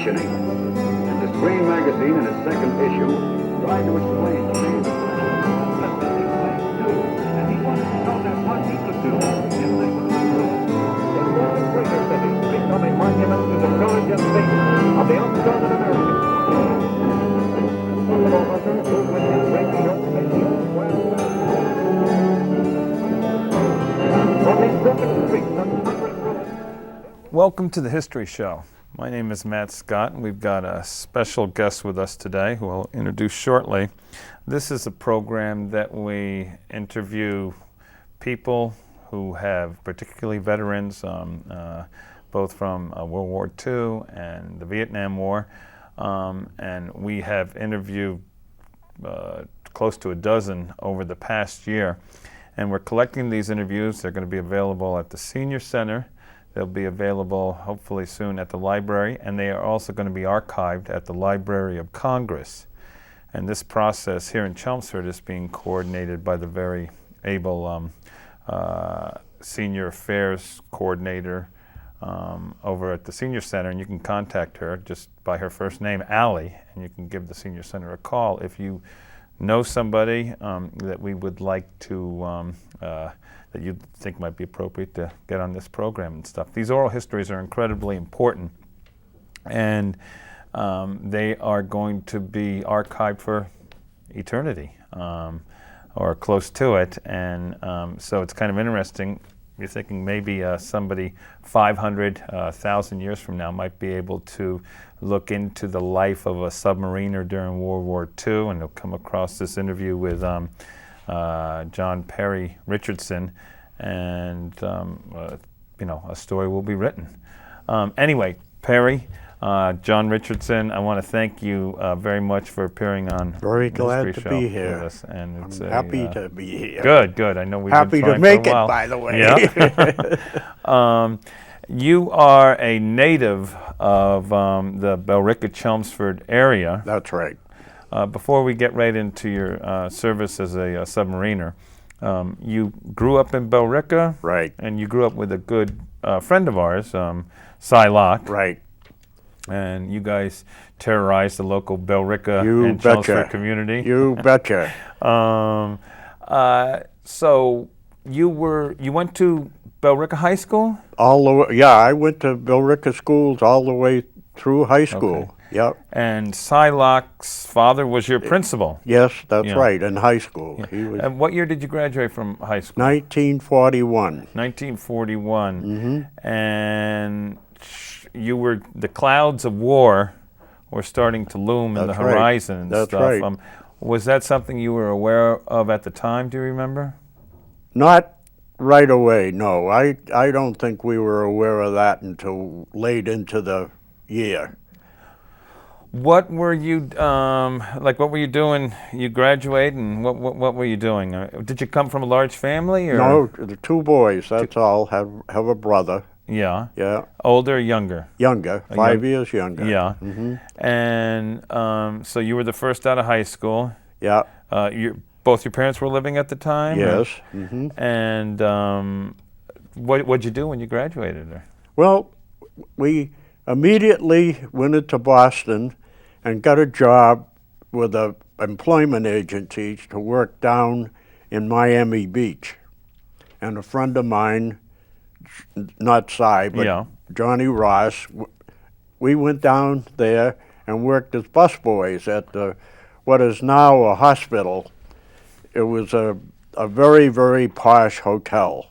functioning. And the Screen magazine, in its second issue, tried to explain to me and he wanted to know that what he could do if they would improve. In more greater cities, becoming monuments to the courage and faith of the unsouthern Americans. Buffalo hunter who with his radio made the old wild on these broken streets and hungry roads. Welcome to the History Show. My name is Matt Scott, and we've got a special guest with us today who I'll introduce shortly. This is a program that we interview people who have, particularly veterans, both from World War II and the Vietnam War, and we have interviewed close to a dozen over the past year. And we're collecting these interviews. They're going to be available at the Senior Center. They'll be available hopefully soon at the library, and they are also going to be archived at the Library of Congress. And this process here in Chelmsford is being coordinated by the very able Senior Affairs Coordinator over at the Senior Center, and you can contact her just by her first name, Allie, and you can give the Senior Center a call if you know somebody that we would like to that you think might be appropriate to get on this program and stuff. These oral histories are incredibly important, and they are going to be archived for eternity, or close to it, and so it's kind of interesting. You're thinking maybe somebody 500,000 years from now might be able to look into the life of a submariner during World War II, and they'll come across this interview with John Perry Richardson, and a story will be written. Anyway, Perry, John Richardson, I want to thank you very much for appearing on Very the glad History to Show be here. with us. And it's I'm happy to be here. Good. I know we've Happy been to trying make for a it, while. by the way. Yeah. You are a native of the Billerica, Chelmsford area. That's right. Before we get right into your service as a submariner, you grew up in Billerica, Right. and you grew up with a good friend of ours, Cy Locke, Right. and you guys terrorized the local Billerica You and betcha. Chelmsford community. You betcha. So you went to Billerica High School? All the way, yeah, I went to Billerica schools all the way through high school. Okay. Yep. And Cy Locke's father was your principal. Yes, that's Yeah. right, in high school. He was And what year did you graduate from high school? 1941. 1941. Mm-hmm. And you were, the clouds of war were starting to loom in the That's right. horizon and That's stuff. right. Was that something you were aware of at the time, do you remember? Not right away, no. I don't think we were aware of that until late into the year. What were you, what were you doing? You graduated, and what were you doing? Did you come from a large family? Or? No, the two boys, that's all. Have a brother. Yeah. Yeah. Older or younger? Younger, 5 years younger. Yeah. Mm-hmm. And so you were the first out of high school. Yeah. Both your parents were living at the time? Yes. Or? Mm-hmm. And what'd you do when you graduated? Well, we immediately went into Boston and got a job with a employment agency to work down in Miami Beach. And a friend of mine, not Cy, but Yeah. Johnny Ross, we went down there and worked as busboys at what is now a hospital. It was a very, very posh hotel.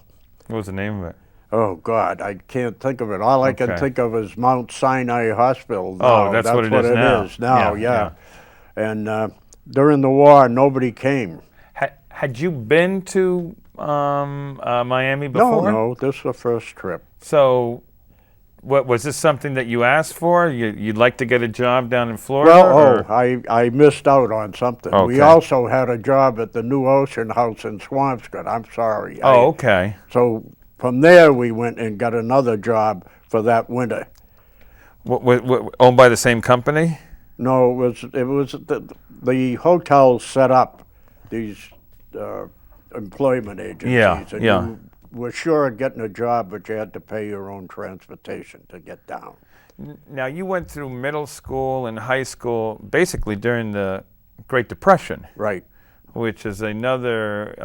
What was the name of it? Oh, God, I can't think of it. All I can Okay. think of is Mount Sinai Hospital. Oh, now. that's what it is now. Yeah. And during the war, nobody came. Had you been to Miami before? No, this is the first trip. So, what was this something that you asked for? You'd like to get a job down in Florida? Well, I missed out on something. Okay. We also had a job at the New Ocean House in Swampscott. I'm sorry. Oh, okay. So from there, we went and got another job for that winter. What, owned by the same company? No, it was the hotel set up these employment agencies. Yeah, and yeah. You were sure of getting a job, but you had to pay your own transportation to get down. Now, you went through middle school and high school basically during the Great Depression, Right. which is another,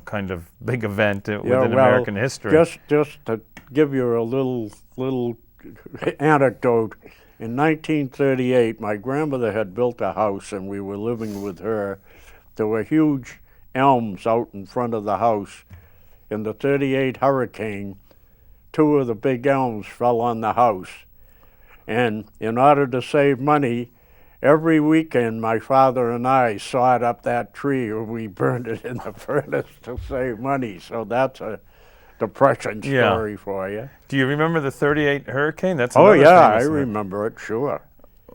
kind of big event within American history. Just to give you a little anecdote, in 1938, my grandmother had built a house, and we were living with her. There were huge elms out in front of the house. In the 38 hurricane, 2 of the big elms fell on the house. And in order to save money, every weekend my father and I sawed up that tree and we burned it in the furnace to save money. So that's a Depression story for you. Do you remember the 38 hurricane? That's Oh another yeah, I famous one. remember it, sure.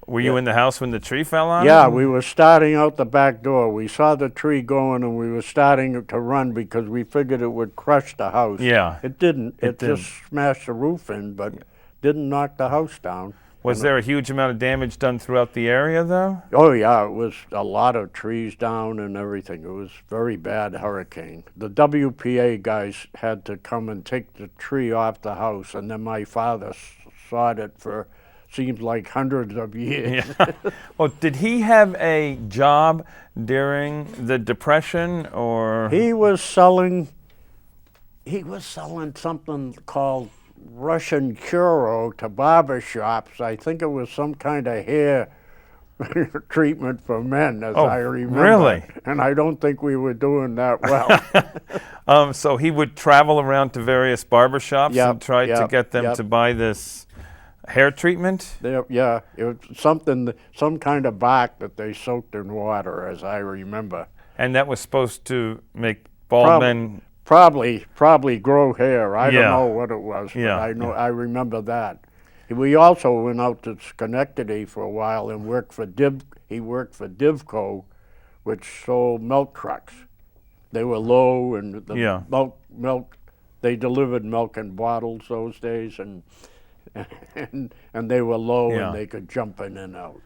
Were you in the house when the tree fell on? Yeah, we were starting out the back door. We saw the tree going and we were starting to run because we figured it would crush the house. Yeah. It didn't. It didn't. just smashed the roof in, but didn't knock the house down. Was there a huge amount of damage done throughout the area, though? Oh yeah, it was a lot of trees down and everything. It was a very bad hurricane. The WPA guys had to come and take the tree off the house, and then my father sawed it for seems like hundreds of years. Yeah. Well, did he have a job during the Depression, or? He was selling something called Russian churro to barber shops. I think it was some kind of hair treatment for men, as I remember. Really? And I don't think we were doing that well. So he would travel around to various barber shops and try to get them to buy this hair treatment? Yeah, it was some kind of bark that they soaked in water, as I remember. And that was supposed to make bald men... Probably grow hair. I don't know what it was, but I remember that. We also went out to Schenectady for a while and worked for he worked for Divco, which sold milk trucks. They were low, and the milk they delivered milk in bottles those days, and they were low and they could jump in and out.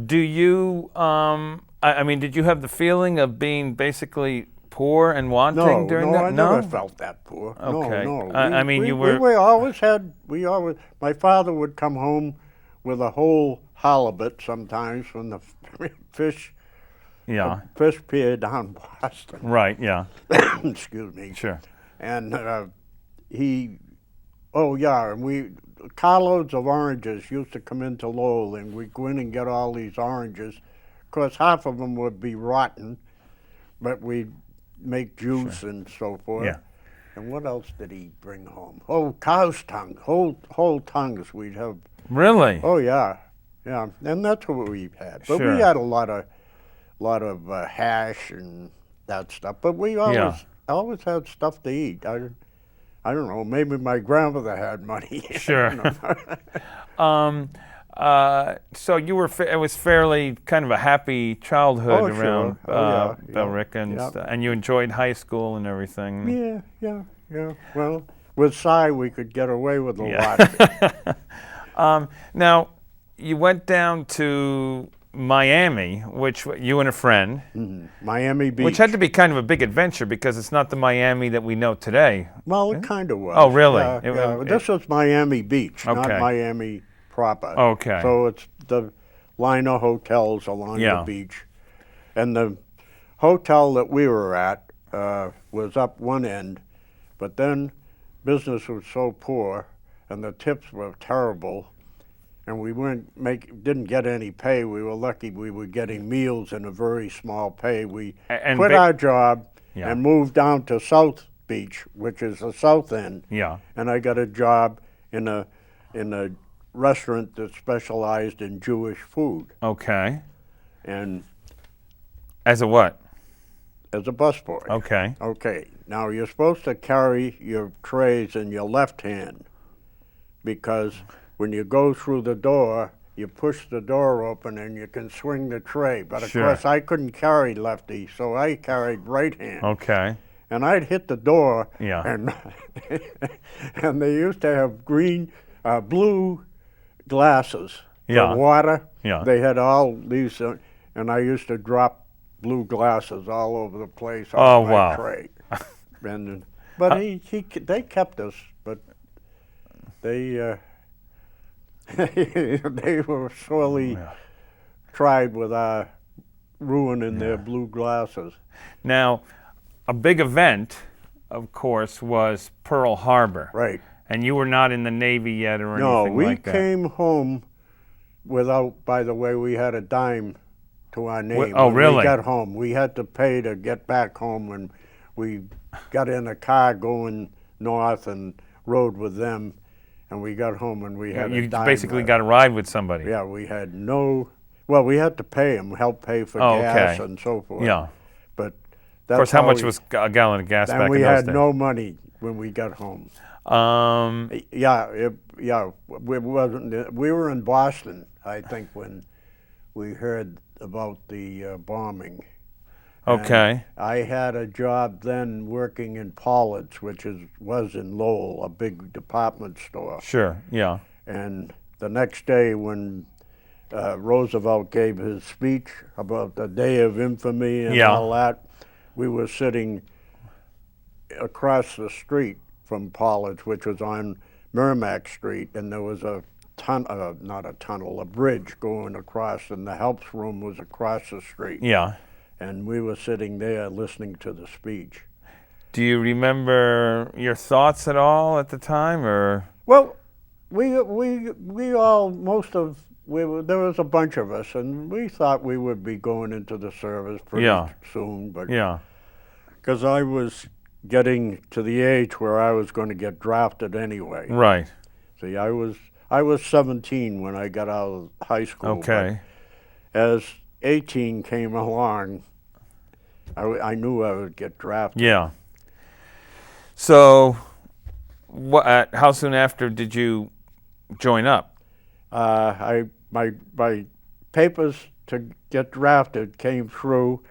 Do you I mean, did you have the feeling of being basically poor and wanting during that? No, I never felt that poor. Okay. No. I mean, my father would come home with a whole halibut sometimes when the fish pier down Boston. Right, yeah. Excuse me. Sure. And carloads of oranges used to come into Lowell, and we'd go in and get all these oranges. Of course, half of them would be rotten, but we'd make juice and so forth. Yeah. And what else did he bring home? Oh, cow's tongue, whole tongues we'd have. Really? Oh yeah, and that's what we had. But we had a lot of hash and that stuff. But we always had stuff to eat. I don't know. Maybe my grandmother had money. Sure. So you were, it was fairly kind of a happy childhood around Bellerick, and you enjoyed high school and everything. Yeah. Well, with Cy, we could get away with a lot. Now, you went down to Miami, which you and a friend. Miami Beach. Which had to be kind of a big adventure because it's not the Miami that we know today. Well, it kind of was. Oh, really? This was Miami Beach, not Miami proper. Okay. So it's the line of hotels along the beach. And the hotel that we were at was up one end, but then business was so poor and the tips were terrible, and we didn't get any pay. We were lucky we were getting meals and a very small pay. We quit our job and moved down to South Beach, which is the south end. Yeah. And I got a job in a restaurant that specialized in Jewish food. Okay. And as a what? As a busboy. Okay. Okay. Now you're supposed to carry your trays in your left hand, because when you go through the door, you push the door open and you can swing the tray. But of course I couldn't carry lefty, so I carried right hand. Okay. And I'd hit the door, and and they used to have blue glasses for water. Yeah. They had all these, and I used to drop blue glasses all over the place on my tray. But they kept us. But they they were sorely tried with ruining their blue glasses. Now, a big event, of course, was Pearl Harbor. Right. And you were not in the Navy yet or No, anything we like that. came home without, by the way, we had a dime to our name. Oh, when really? we got home. We had to pay to get back home when we got in a car going north and rode with them, and we got home and we had a You dime basically left. got a ride with somebody. Yeah, we had no, well, we had to pay them, help pay for gas and so forth. Yeah. But Of course, how much was a gallon of gas and back we in those had days? no money when we got home. Um, We were in Boston, I think, when we heard about the bombing. okay. And I had a job then working in Pollard's, which was in Lowell, a big department store. Sure, yeah. And the next day when Roosevelt gave his speech about the Day of Infamy and all that, we were sitting across the street from Pollard's, which was on Merrimack Street, and there was a a bridge going across, and the helps room was across the street. Yeah. And we were sitting there listening to the speech. Do you remember your thoughts at all at the time, or? Well, we all, there was a bunch of us, and we thought we would be going into the service pretty soon, but because I was getting to the age where I was going to get drafted anyway. Right. See, I was 17 when I got out of high school. Okay. But as 18 came along, I knew I would get drafted. Yeah. So, how soon after did you join up? My papers to get drafted came through,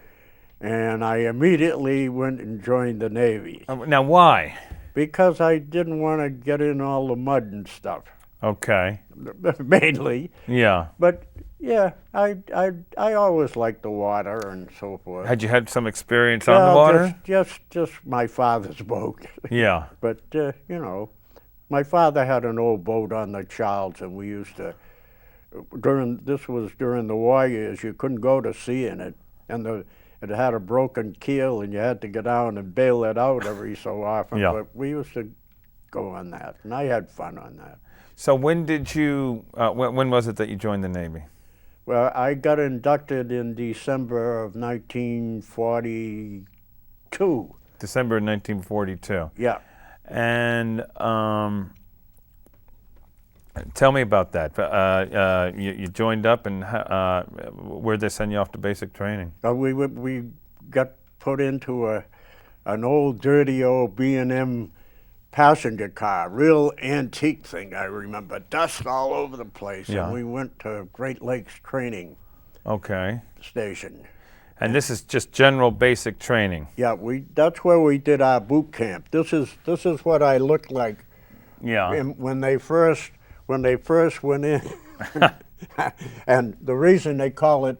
and I immediately went and joined the Navy. Now, why? Because I didn't want to get in all the mud and stuff. Okay. Mainly. Yeah. But yeah, I always liked the water and so forth. Had you had some experience on the water? Just my father's boat. Yeah. But you know, my father had an old boat on the Charles, and we used to. This was during the war years. You couldn't go to sea in it, and it had a broken keel, and you had to get down and bail it out every so often. Yeah. But we used to go on that, and I had fun on that. So when did you? When was it that you joined the Navy? Well, I got inducted in December of 1942. December 1942. Yeah. And tell me about that. You joined up, and where'd they send you off to basic training? We got put into an old dirty old B&M passenger car, real antique thing, I remember. Dust all over the place. Yeah. And we went to Great Lakes Training Station. And this is just general basic training. Yeah, that's where we did our boot camp. This is what I looked like. Yeah. When they first went in. And the reason they call it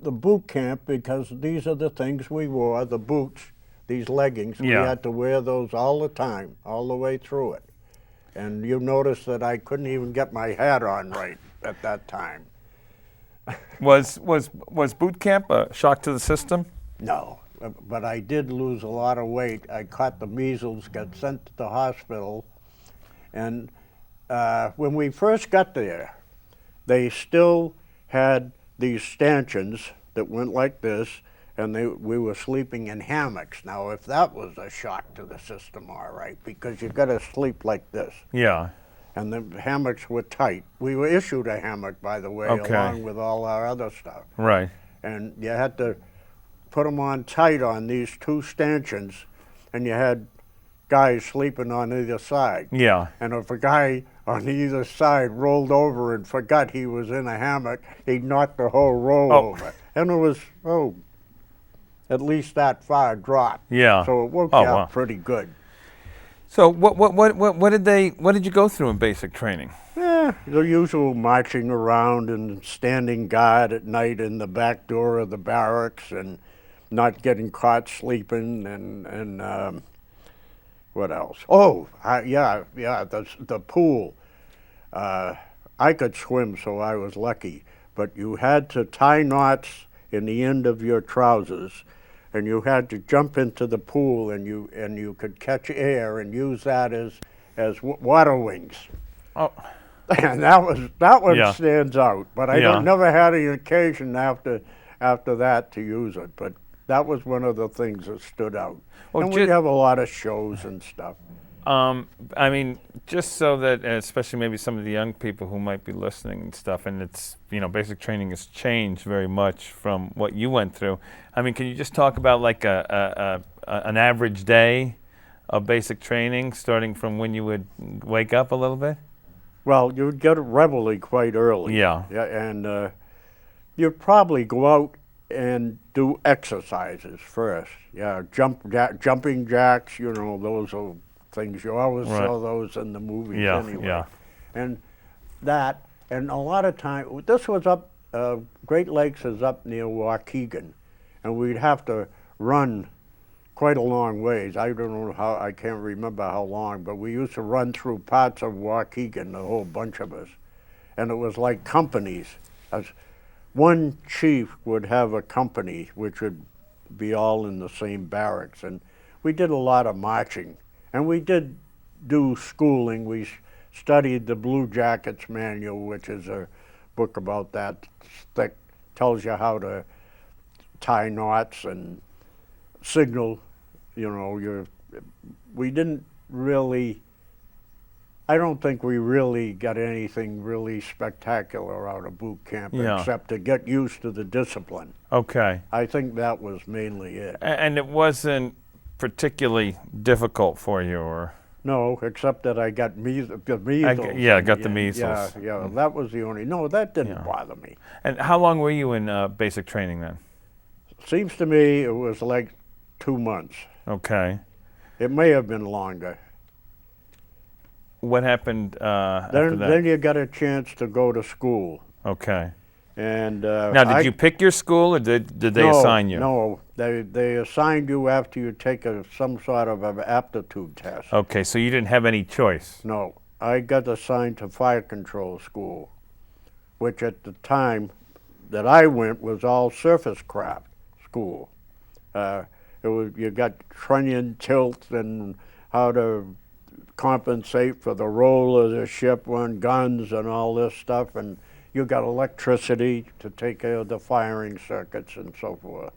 the boot camp, because these are the things we wore, the boots, these leggings. We had to wear those all the time, all the way through it. And you notice that I couldn't even get my hat on right at that time. Was boot camp a shock to the system? No, but I did lose a lot of weight. I caught the measles, got sent to the hospital, and when we first got there, they still had these stanchions that went like this, and we were sleeping in hammocks. Now, if that was a shock to the system, all right, because you got to sleep like this. Yeah. And the hammocks were tight. We were issued a hammock, by the way, along with all our other stuff. Right. And you had to put them on tight on these two stanchions, and you had guys sleeping on either side. Yeah. And if a guy on either side rolled over and forgot he was in a hammock, he'd knock the whole row over. And it was, at least that far drop. Yeah. So it woke you up pretty good. So what did you go through in basic training? Yeah, the usual marching around and standing guard at night in the back door of the barracks and not getting caught sleeping and what else? Oh, the pool. I could swim, so I was lucky. But you had to tie knots in the end of your trousers, and you had to jump into the pool, and you could catch air and use that as water wings. Oh, And that one Yeah. stands out. But I Yeah. never had an occasion after that to use it. But that was one of the things that stood out. Well, And we have a lot of shows and stuff. I mean, just so that, especially maybe some of the young people who might be listening and stuff, and it's, basic training has changed very much from what you went through. I mean, can you just talk about like an average day of basic training, starting from when you would wake up a little bit? Well, you'd get up reveille quite early. Yeah. And you'd probably go out and do exercises first. Yeah, jumping jacks, those are things. You always Right. saw those in the movies Yeah, anyway. yeah. And a lot of time, this was up, Great Lakes is up near Waukegan, and we'd have to run quite a long ways. I don't know I can't remember how long, but we used to run through parts of Waukegan, a whole bunch of us. And it was like companies. As one chief would have a company, which would be all in the same barracks. And we did a lot of marching. And we did do schooling. We studied the Blue Jackets Manual, which is a book about that thick, tells you how to tie knots and signal. We didn't really, I don't think we really got anything really spectacular out of boot camp, Yeah. except to get used to the discipline. Okay. I think that was mainly it. And it wasn't particularly difficult for you, or? No, except that I got the measles. Yeah, got the measles. Yeah, that was the only, no, that didn't Yeah. bother me. And how long were you in basic training then? Seems to me it was like 2 months. Okay. It may have been longer. What happened after that? Then you got a chance to go to school. Okay. And Now, did you pick your school, or did they assign you? No, they assigned you after you take some sort of an aptitude test. Okay, so you didn't have any choice. No, I got assigned to fire control school, which at the time that I went was all surface craft school. You got trunnion tilt and how to compensate for the roll of the ship on guns and all this stuff, and you got electricity to take care of the firing circuits and so forth.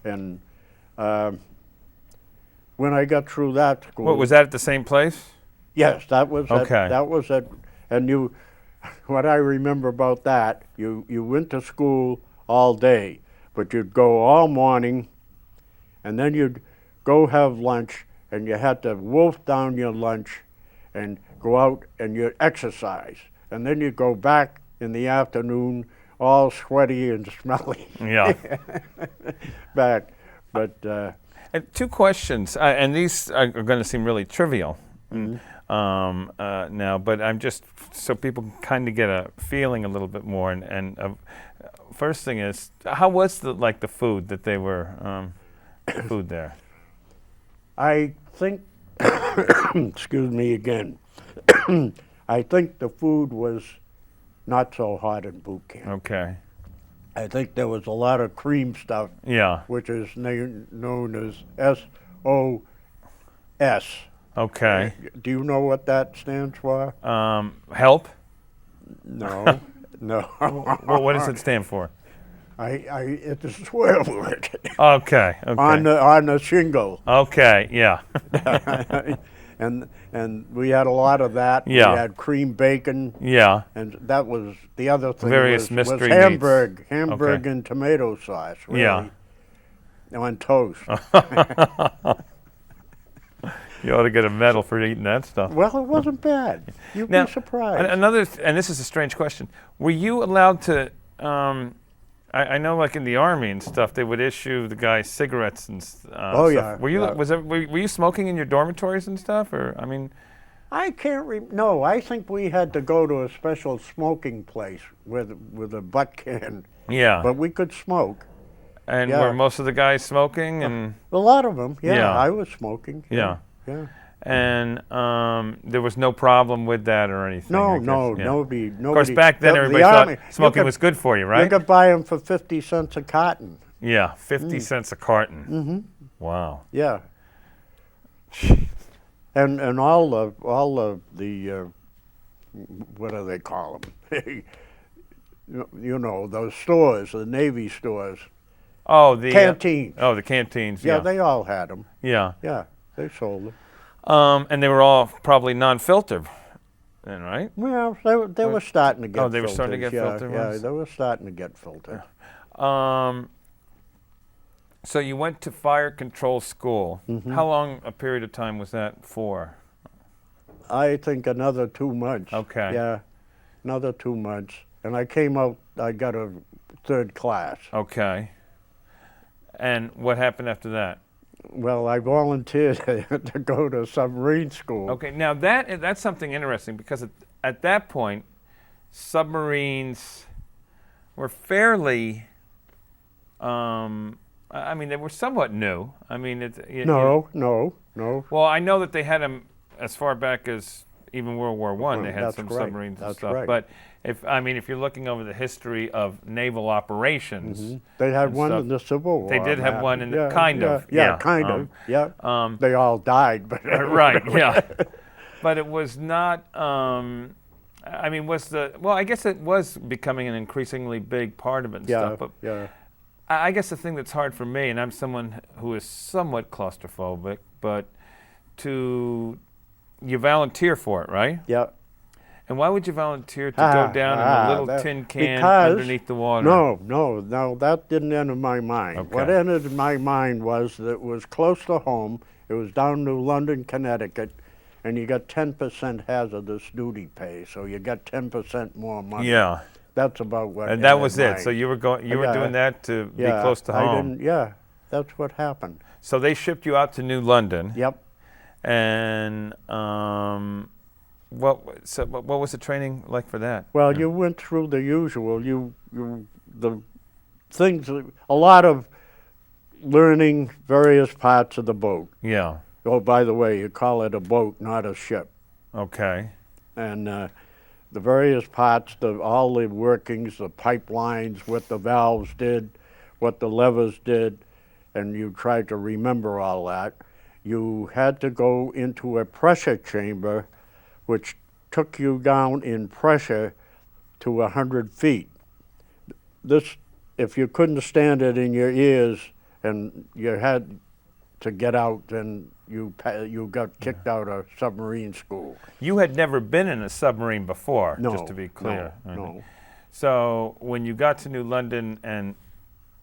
And when I got through that school, What, was that at the same place? yes, that was Okay. that was it. And what I remember about that, you went to school all day, but you'd go all morning, and then you'd go have lunch, and you had to wolf down your lunch and go out and you'd exercise. And then you'd go back in the afternoon all sweaty and smelly Yeah. back. But And two questions, and these are going to seem really trivial now, but I'm just so people can kind of get a feeling a little bit more. And first thing is, how was the food that they were food there? I think, excuse me again, I think the food was not so hot in boot camp. Okay. I think there was a lot of cream stuff, Yeah. which is known as SOS. Okay. Do you know what that stands for? Help? No, no. Well, what does it stand for? It's a swear word Okay. Okay. on the shingle, Okay. Yeah. and we had a lot of that. Yeah. We had cream bacon, Yeah. and that was the other thing. Various was mystery Hamburg Okay. and tomato sauce. Really, Yeah. on toast. You ought to get a medal for eating that stuff. Well, it wasn't bad. You'd Now, be surprised. and this is a strange question. Were you allowed to? I know, like in the Army and stuff, they would issue the guys cigarettes and Oh, stuff. yeah, Were you? yeah. Were you smoking in your dormitories and stuff? Or I mean, I can't no, I think we had to go to a special smoking place with a butt can, yeah. but we could smoke. And yeah. were most of the guys smoking? And A lot of them, yeah. Yeah. I was smoking. yeah. Yeah. And there was no problem with that or anything. I No, guess, no, yeah. nobody. Of course, back then the everybody Army, thought smoking you could, was good for you, You right? could buy them for 50 cents a carton. Yeah, 50 cents a carton. Mm-hmm. Wow. Yeah. And all of the what do they call them? You know, those stores, the Navy stores. Oh, the Canteens. The canteens. Yeah, Yeah. they all had them. Yeah. Yeah, they sold them. And they were all probably non-filtered, then, right? Well, they were starting to get. Oh, they were starting to get filtered Yeah, ones? they were starting to get filtered. So you went to fire control school. Mm-hmm. How long a period of time was that for? I think another 2 months. Okay. Yeah, another 2 months, and I came out. I got a 3rd class. Okay. And what happened after that? Well, I volunteered to go to submarine school. Okay, now that's something interesting because at that point, submarines were fairly, I mean, they were somewhat new. I mean, No. Well, I know that they had them as far back as even World War I. They had That's some right. submarines and That's stuff. right. But if you're looking over the history of naval operations, They had and one stuff. in the Civil War. They did have man. one in the- Yeah, kind of, Yeah, yeah. kind of. Yeah. They all died, but right? Yeah, but it was not. I mean, I guess it was becoming an increasingly big part of it and Yeah, stuff. But yeah. I guess the thing that's hard for me, and I'm someone who is somewhat claustrophobic, but you volunteer for it, right? Yeah. And why would you volunteer to go down in a little tin can because- underneath the water? No, that didn't enter my mind. Okay. What entered my mind was that it was close to home. It was down New London, Connecticut, and you got 10% hazardous duty pay, so you got 10% more money. Yeah, That's about what. and that entered was it. my- So you were Yeah. doing that to be Yeah, close to home. Yeah, that's what happened. So they shipped you out to New London. Yep. And what was the training like for that? Well, you went through the usual. The things. A lot of learning various parts of the boat. Yeah. Oh, by the way, you call it a boat, not a ship. Okay. And the various parts, all the workings, the pipelines, what the valves did, what the levers did, and you tried to remember all that. You had to go into a pressure chamber, which took you down in pressure to 100 feet. This, if you couldn't stand it in your ears and you had to get out, then you got kicked out of submarine school. You had never been in a submarine before, No, just to be clear. No. So when you got to New London and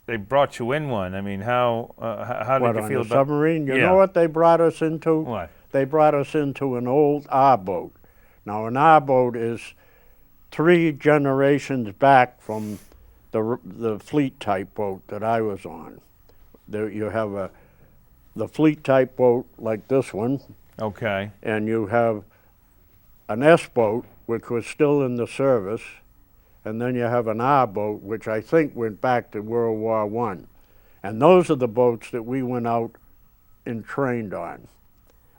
they brought you in one, I mean, how What, did you on feel the about submarine? You Yeah. know what they brought us into? What? They brought us into an old R boat. Now, an R boat is 3 generations back from the fleet type boat that I was on. There you have the fleet type boat like this one, Okay. and you have an S boat, which was still in the service, and then you have an R boat, which I think went back to World War I. And those are the boats that we went out and trained on.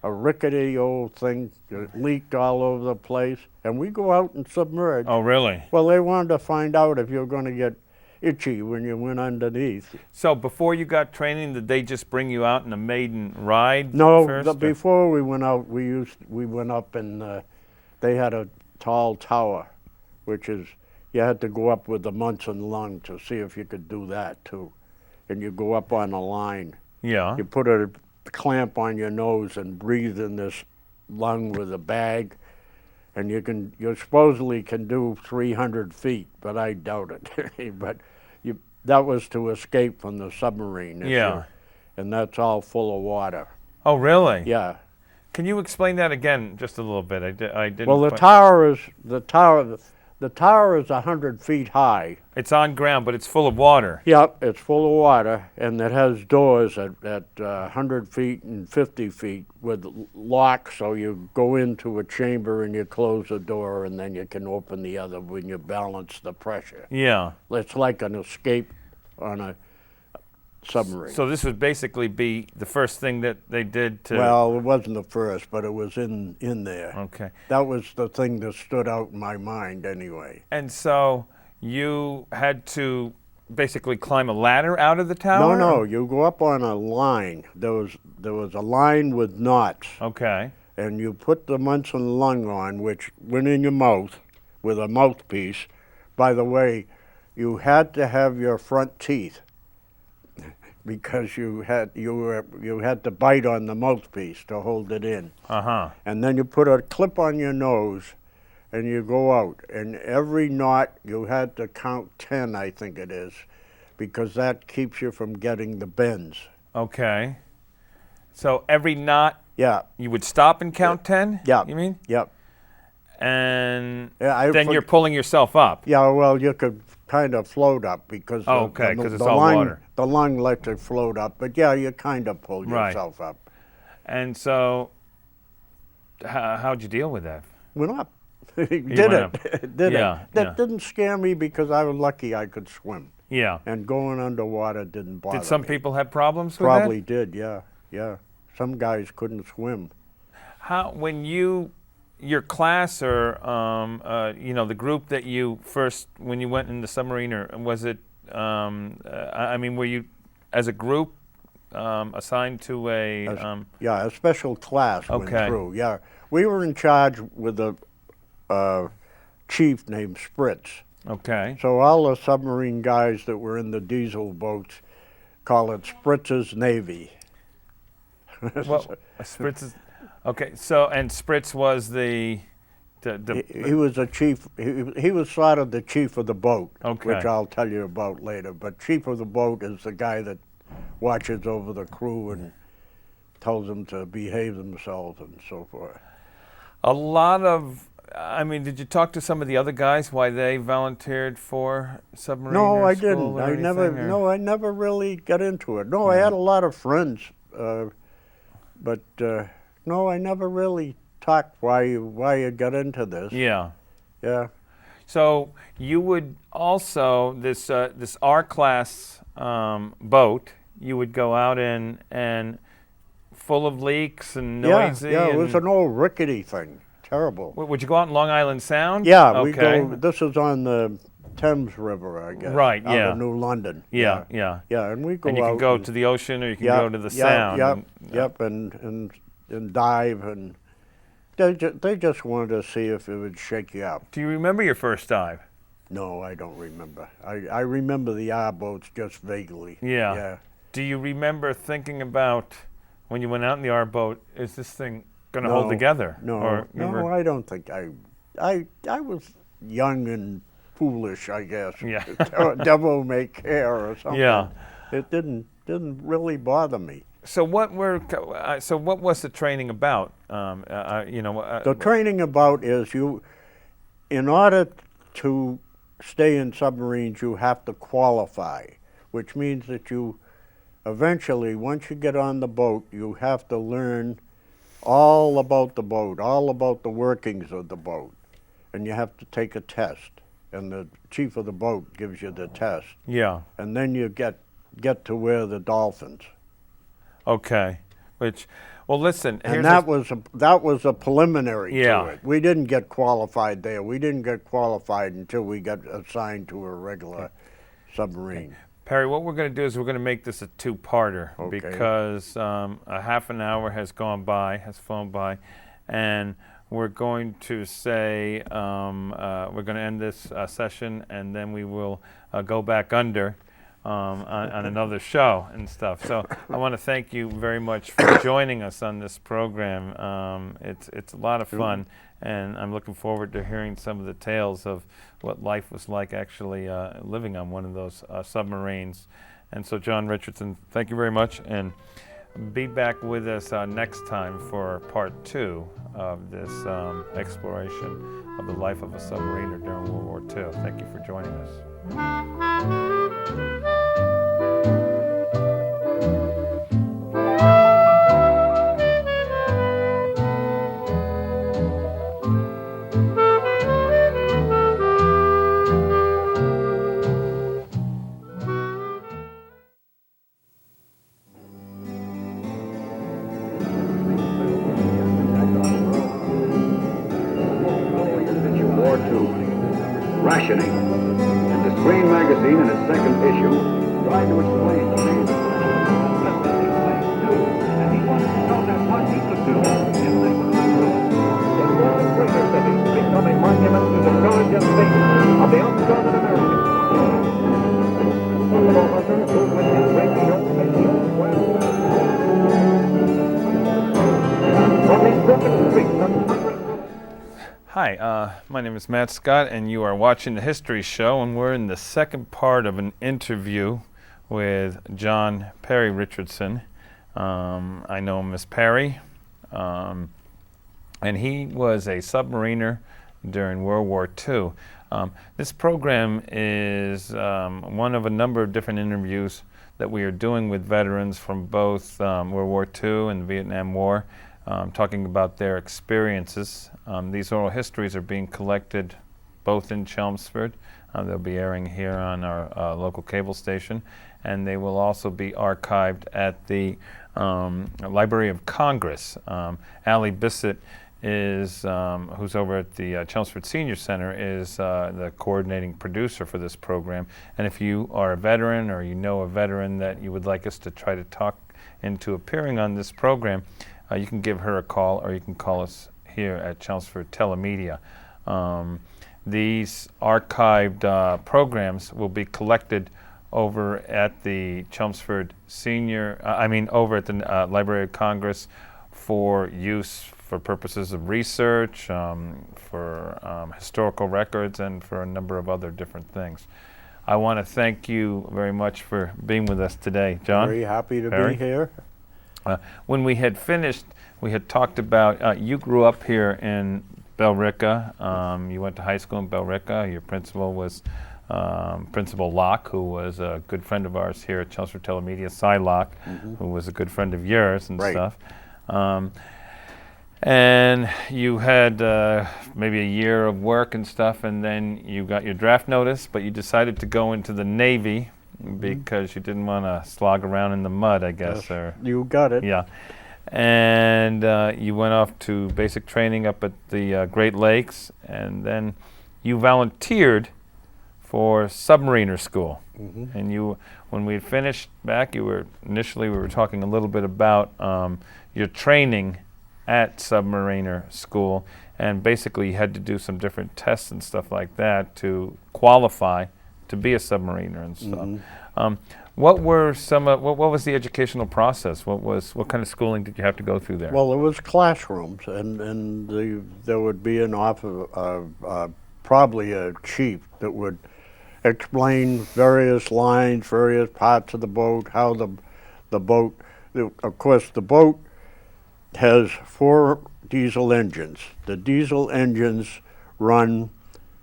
A rickety old thing that leaked all over the place, and we go out and submerge. Oh, really? Well, they wanted to find out if you're going to get itchy when you went underneath. So before you got training, did they just bring you out in a maiden ride No, first? before we went out, we went up and they had a tall tower, which is, you had to go up with the Munson lung to see if you could do that too. And you go up on a line. Yeah. You put a clamp on your nose and breathe in this lung with a bag, and you supposedly can do 300 feet, but I doubt it. But that was to escape from the submarine. Yeah. And that's all full of water. Oh, really? Yeah. Can you explain that again just a little bit? I didn't. Well, the tower is 100 feet high. It's on ground, but it's full of water. Yep, it's full of water, and it has doors at 100 feet and 50 feet with locks, so you go into a chamber and you close the door, and then you can open the other when you balance the pressure. Yeah. It's like an escape on submarine. So this would basically be the first thing that they did to... Well, it wasn't the first, but it was in there. Okay. That was the thing that stood out in my mind anyway. And so you had to basically climb a ladder out of the tower? No, you go up on a line. There was a line with knots. Okay. And you put the Munson lung on, which went in your mouth with a mouthpiece. By the way, you had to have your front teeth because you had to bite on the mouthpiece to hold it in. Uh-huh. And then you put a clip on your nose and you go out. And every knot you had to count 10, I think it is, because that keeps you from getting the bends. Okay. So every knot, Yeah. you would stop and count 10? Yeah. You mean? Yep. And Yeah, then you're pulling yourself up. Yeah, well, you could kind of float up because Okay, 'cause it's all lung, water. the lung lets it float up, but yeah, you kind of pull Right. yourself up. And so how'd you deal with that? Went up. went Did up. it. Did Yeah, it. That yeah. didn't scare me because I was lucky I could swim. Yeah. And going underwater didn't bother Did some me. people have problems with Probably that? did, yeah, yeah. Some guys couldn't swim. How, when your class or, the group that you first, when you went in the submarine, or was it, I mean, were you, as a group, assigned to a, Yeah, a special class went Okay. through, yeah. We were in charge with a chief named Spritz. okay. So all the submarine guys that were in the diesel boats call it Spritz's Navy. Well, Spritz is, okay, so, and Spritz was the He was a chief, he was sort of the chief of the boat, Okay. which I'll tell you about later. But chief of the boat is the guy that watches over the crew and tells them to behave themselves and so forth. a lot of, I mean, did you talk to some of the other guys why they volunteered for submarine? No, or I school didn't. or I never. anything, or- No, I never really got into it. No, I had a lot of friends, but no, I never really talked why you got into this. Yeah. Yeah. So you would also, this R-class boat, you would go out in and full of leaks and noisy. Yeah, it was and- an old rickety thing. Terrible. Would you go out in Long Island Sound? Yeah, we Okay. go. This is on the Thames River, I guess. Right, out yeah. of New London. Yeah, yeah. Yeah, and we go And you out. can go and- to the ocean or you can yeah, go to the yeah, Sound. Yep, and- yep, and dive, and they just wanted to see if it would shake you up. Do you remember your first dive? No, I don't remember. I remember the R boats just vaguely. Yeah. Yeah. Do you remember thinking about when you went out in the R boat, is this thing going to hold No, together? No, Or you no, were- I don't think I was young and foolish, I guess. Yeah. Devil may care or something. Yeah. It didn't really bother me. So what was the training about? The training about is in order to stay in submarines, you have to qualify, which means that you eventually, once you get on the boat, you have to learn all about the boat, all about the workings of the boat, and you have to take a test, and the chief of the boat gives you the test, Yeah. and then you get to wear the dolphins. Okay. Well, listen. And here's that was a preliminary Yeah. to it. We didn't get qualified there. We didn't get qualified until we got assigned to a regular submarine. Perry, what we're going to do is we're going to make this a two-parter Okay. because a half an hour has flown by, and we're going to say we're going to end this session, and then we will go back under on another show and stuff. So I want to thank you very much for joining us on this program. It's a lot of fun, and I'm looking forward to hearing some of the tales of what life was like actually living on one of those submarines. And so, John Richardson, thank you very much, and be back with us next time for part 2 of this exploration of the life of a submariner during World War II. Thank you for joining us. commissioning. And the Screen magazine, in its second issue, tried to explain to me the And he wanted to know that what he could do if they were to improve. In far greater cities, become a monument to the courage and faith of the undaunted Americans. Buffalo hunter who with his radio made the old wild west. On these broken streets and hundreds. Hi, my name is Matt Scott, and you are watching The History Show, and we're in the second part of an interview with John Perry Richardson. I know him as Perry, and he was a submariner during World War II. This program is one of a number of different interviews that we are doing with veterans from both World War II and the Vietnam War, talking about their experiences. These oral histories are being collected both in Chelmsford. They'll be airing here on our local cable station, and they will also be archived at the Library of Congress. Allie Bissett is, who's over at the Chelmsford Senior Center, is the coordinating producer for this program. And if you are a veteran or you know a veteran that you would like us to try to talk into appearing on this program, you can give her a call, or you can call us here at Chelmsford Telemedia. These archived programs will be collected over at the Chelmsford over at the Library of Congress for use for purposes of research, for historical records, and for a number of other different things. I want to thank you very much for being with us today, John. Very happy to Perry. be here. When we had finished, we had talked about, you grew up here in Billerica. You went to high school in Billerica. Your principal was Principal Locke, who was a good friend of ours here at Chelmsford Telemedia, Cy Locke, who was a good friend of yours and Right. stuff. And you had maybe a year of work and stuff, and then you got your draft notice, but you decided to go into the Navy because you didn't want to slog around in the mud, I guess. Yes, Or you got it. yeah. And you went off to basic training up at the Great Lakes, and then you volunteered for submariner school. And you, when we had finished back, we were talking a little bit about your training at submariner school, and basically you had to do some different tests and stuff like that to qualify to be a submariner and stuff. What were what was the educational process? What kind of schooling did you have to go through there? Well, it was classrooms, and there would be an probably a chief that would explain various lines, various parts of the boat, how the boat, of course, the boat has 4 diesel engines. The diesel engines run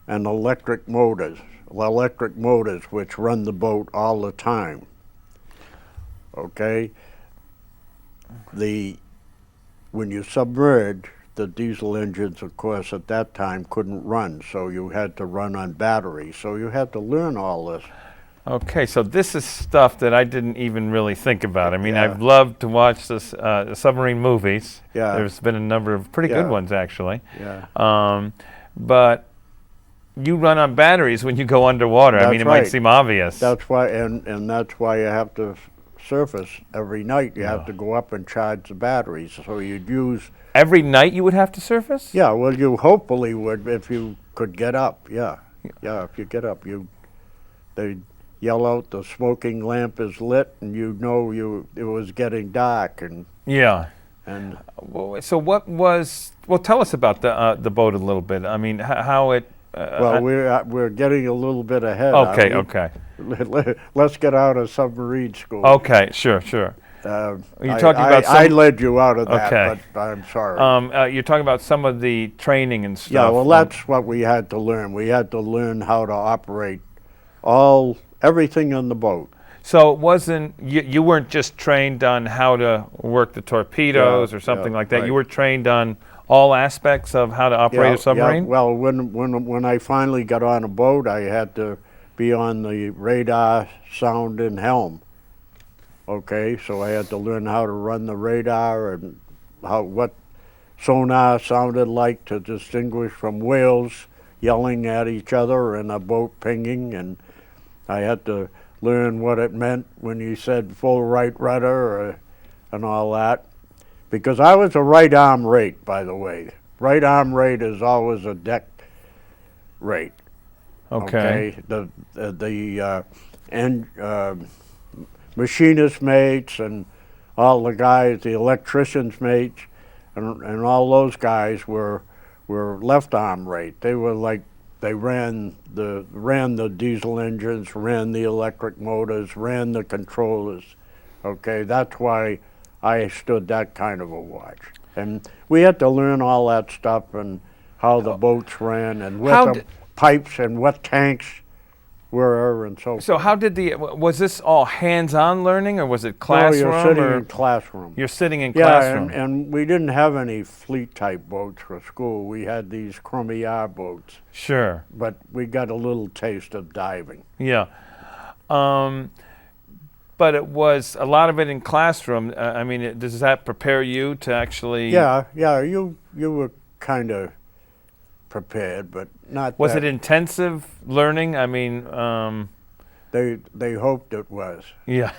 an electric motors which run the boat all the time. Okay? When you submerge, the diesel engines, of course, at that time couldn't run, so you had to run on batteries. So you had to learn all this. Okay, so this is stuff that I didn't even really think about. I mean, Yeah. I've loved to watch this submarine movies. Yeah. There's been a number of pretty good Yeah. ones, actually. Yeah. But you run on batteries when you go underwater. I That's mean, it might right. seem obvious. That's why, and that's why you have to surface every night. You have to go up and charge the batteries. So you'd use. Every night you would have to surface? Yeah, well, you hopefully would if you could get up. Yeah, if you get up, they yell out the smoking lamp is lit, and it was getting dark, and Yeah. and So what was? Well, tell us about the boat a little bit. I mean, how it. well, we're getting a little bit ahead. Okay. aren't Okay. we? Let's get out of submarine school. Okay. Sure. You're talking about I led you out of that, Okay. but I'm sorry. You're talking about some of the training and stuff. Yeah, well, that's what we had to learn. We had to learn how to operate everything on the boat. So it wasn't, you weren't just trained on how to work the torpedoes or something like that. right. You were trained on all aspects of how to operate a submarine? Yeah. Well, when I finally got on a boat, I had to be on the radar, sound, and helm. Okay, so I had to learn how to run the radar and what sonar sounded like to distinguish from whales. yelling at each other and a boat pinging, and I had to learn what it meant when you said full right rudder and all that. Because I was a right arm rate, by the way. Right arm rate is always a deck rate. Okay. The machinist mates and all the guys, the electricians mates, and all those guys were left arm rate. They were like, they ran the diesel engines, ran the electric motors, ran the controllers. Okay, that's why I stood that kind of a watch. And we had to learn all that stuff and how the boats ran and what the pipes and what tanks were and so forth. So how did was this all hands-on learning, or was it classroom? No, you're sitting in classroom. You're sitting in classroom. Yeah, and we didn't have any fleet-type boats for school. We had these crummy R boats. Sure. But we got a little taste of diving. Yeah. But it was a lot of it in classroom. I mean, does that prepare you to actually? Yeah, you were kind of prepared, but not. Was it intensive learning? I mean, they hoped it was. Yeah.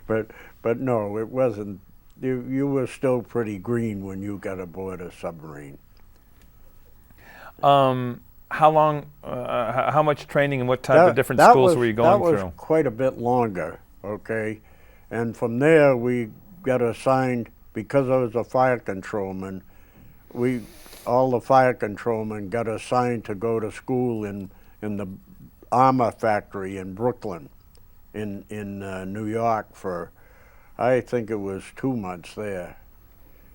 but no, it wasn't. You were still pretty green when you got aboard a submarine. How long, how much training and what type of different schools were you going through? That was quite a bit longer, okay? And from there, we got assigned, because I was a fire controlman, all the fire controlmen got assigned to go to school in the armor factory in Brooklyn, in New York for, I think it was 2 months there.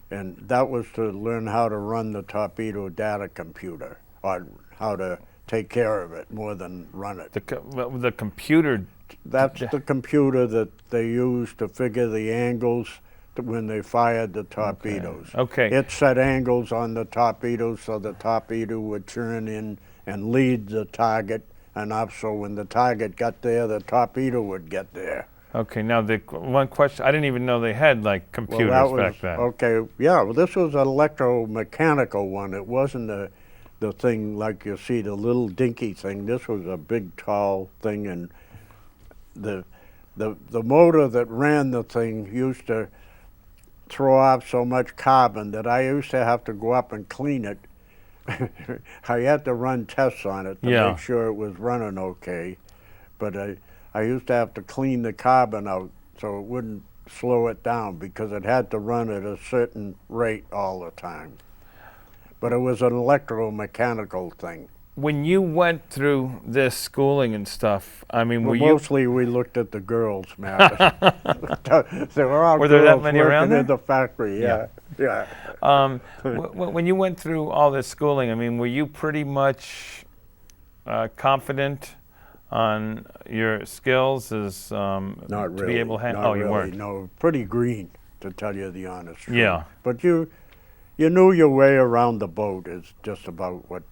And that was to learn how to run the torpedo data computer, or how to take care of it more than run it. The computer? That's the computer that they used to figure the angles when they fired the torpedoes. Okay. It set angles on the torpedoes so the torpedo would turn in and lead the target, and also when the target got there, the torpedo would get there. Okay, now the one question, I didn't even know they had like computers back then. Okay, yeah, well, this was an electromechanical one. It wasn't the thing like you see, the little dinky thing. This was a big, tall thing, and the motor that ran the thing used to throw off so much carbon that I used to have to go up and clean it. I had to run tests on it to make sure it was running okay, but I used to have to clean the carbon out so it wouldn't slow it down, because it had to run at a certain rate all the time. But it was an electromechanical thing. When you went through this schooling and stuff, I mean, were mostly we looked at the girls, Matt. There were all were there girls that many around there? in the factory, yeah. When you went through all this schooling, I mean, were you pretty much confident on your skills as Not really, to be able to handle? not Oh, you really, weren't. No, pretty green, to tell you the honest truth. Yeah. But you knew your way around the boat is just about what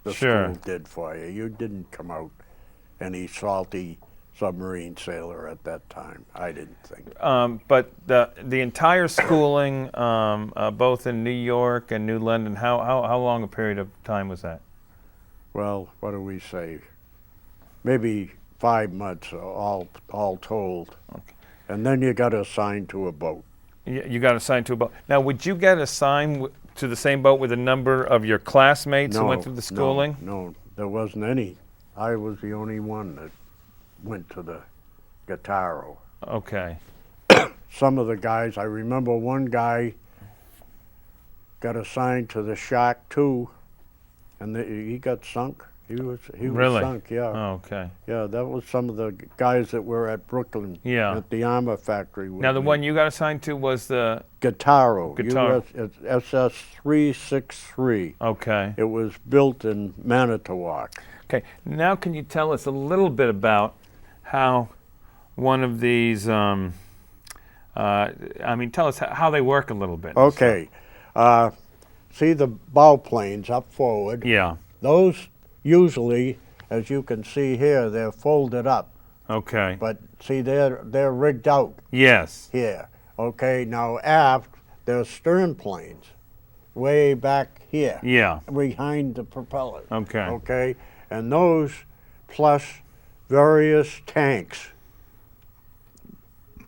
the school did for you. You didn't come out any salty submarine sailor at that time, I didn't think. But the entire schooling, both in New York and New London, how long a period of time was that? Well, what do we say? Maybe 5 months, all told. Okay. And then you got assigned to a boat. You got assigned to a boat. Now, would you get assigned to the same boat with a number of your classmates who went through the schooling? No, there wasn't any. I was the only one that went to the Guitarro. Okay. Some of the guys, I remember one guy got assigned to the Shark II, and he got sunk. He was Really? sunk, yeah. Oh, okay. Yeah, that was some of the guys that were at Brooklyn, at the armor factory. Now, the one you got assigned to was the Guitarro, USS 363. Okay. It was built in Manitowoc. Okay. Now, can you tell us a little bit about how one of these? I mean, tell us how they work a little bit. Okay. See the bow planes up forward? Yeah. Those usually, as you can see here, they're folded up. Okay. But see, they're rigged out. Yes. Here. Okay. Now aft, there's stern planes, way back here. Yeah. Behind the propeller. Okay. Okay? And those plus various tanks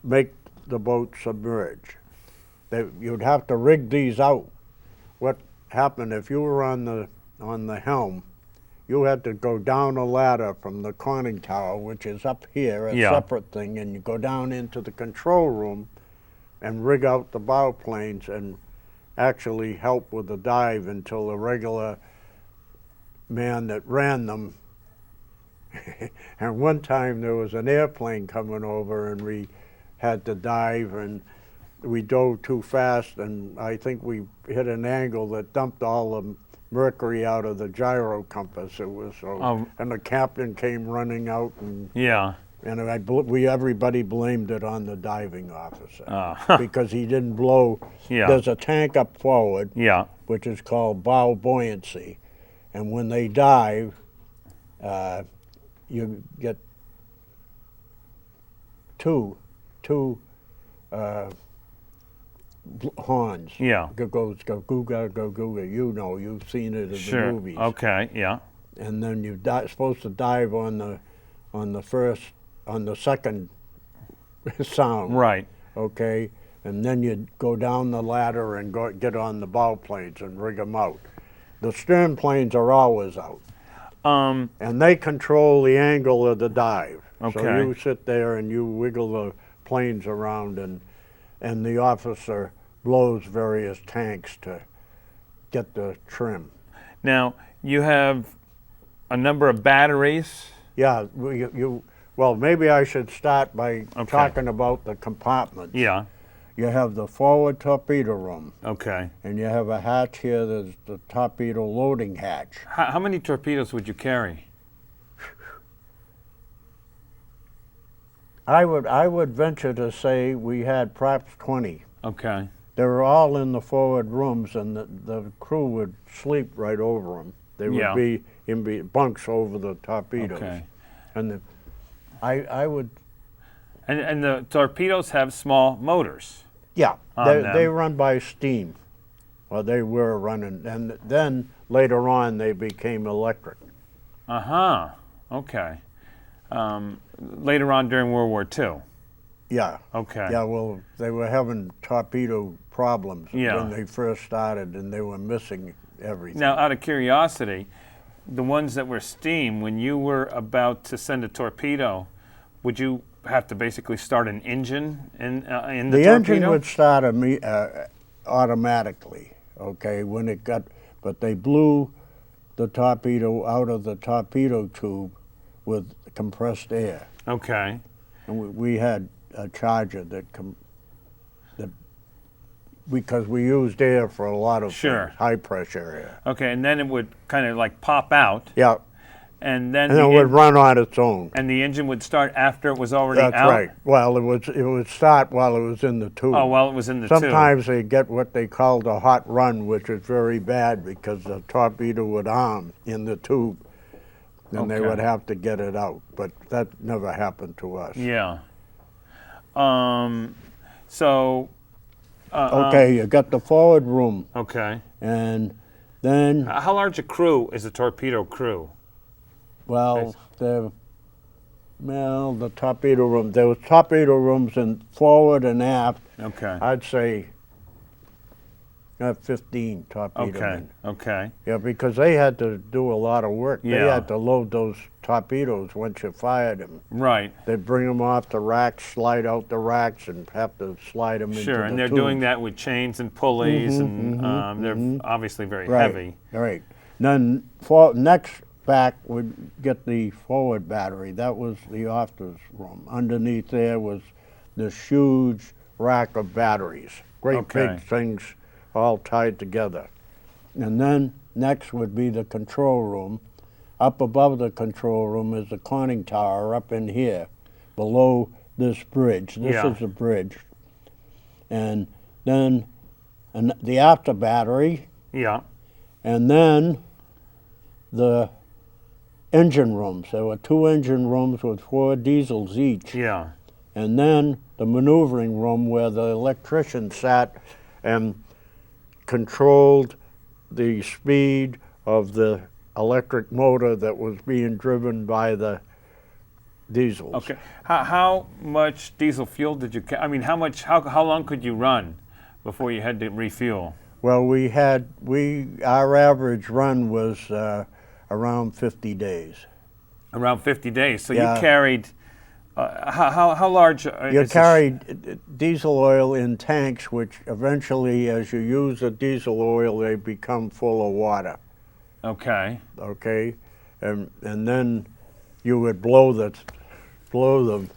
make the boat submerge. You'd have to rig these out. What happened if you were on the helm, you had to go down a ladder from the conning tower, which is up here, a separate thing, and you go down into the control room and rig out the bow planes and actually help with the dive until the regular man that ran them. And one time there was an airplane coming over and we had to dive, and we dove too fast, and I think we hit an angle that dumped all the mercury out of the gyro compass. It was so, and the captain came running out, and and everybody blamed it on the diving officer because he didn't blow. There's a tank up forward, which is called bow buoyancy, and when they dive, you get two horns. Goes go googa go googa. You know, you've seen it in the movies. Okay. And then you're supposed to dive on the second sound. Right. Okay. And then you go down the ladder and get on the bow planes and rig them out. The stern planes are always out. And they control the angle of the dive. Okay. So you sit there and you wiggle the planes around, and the officer blows various tanks to get the trim. Now, you have a number of batteries. Yeah, well, maybe I should start by talking about the compartments. Yeah. You have the forward torpedo room. Okay. And you have a hatch here, there's the torpedo loading hatch. How many torpedoes would you carry? I would venture to say we had perhaps 20. Okay. They were all in the forward rooms, and the crew would sleep right over them. They would be in bunks over the torpedoes. Okay. And I would. And the torpedoes have small motors. Yeah, they run by steam. Well, they were running, and then later on they became electric. Okay. Later on during World War II. Yeah. Okay. Yeah, well, they were having torpedo problems when they first started, and they were missing everything. Now, out of curiosity, the ones that were steam, when you were about to send a torpedo, would you have to basically start an engine in the torpedo? The engine would start automatically, okay, when it got, but they blew the torpedo out of the torpedo tube with compressed air. Okay. And we had a charger because we used air for a lot of things, high pressure air. Okay, and then it would kind of like pop out. Yeah. And then it would run on its own. And the engine would start after it was already out? That's right. Well, it would start while it was in the tube. Oh, while it was in the tube. Sometimes they get what they called a hot run, which is very bad because the torpedo would arm in the tube, and they would have to get it out. But that never happened to us. Yeah. Okay, you got the forward room. Okay. And then... How large a crew is a torpedo crew? Well, the torpedo room, there was torpedo rooms in forward and aft. Okay. I'd say 15 torpedo men. Okay. Yeah, because they had to do a lot of work. Yeah. They had to load those torpedoes once you fired them. Right. They'd bring them off the racks, slide out the racks, and have to slide them into the Sure, and they're doing that with chains and pulleys, and they're obviously very heavy. Right. Then next back would get the forward battery. That was the officers' room. Underneath there was this huge rack of batteries. Great big things all tied together. And then next would be the control room. Up above the control room is the conning tower up in here, below this bridge. This is the bridge. And then the after battery. Yeah. And then the engine rooms. There were 2 engine rooms with 4 diesels each. Yeah. And then the maneuvering room where the electrician sat and controlled the speed of the electric motor that was being driven by the diesels. Okay. How much diesel fuel did you? I mean, how long could you run before you had to refuel? Well, our average run was around 50 days. Around 50 days. So Yeah. you carried. How large? You carried diesel oil in tanks, which eventually, as you use the diesel oil, they become full of water. Okay. Okay, and then you would blow them.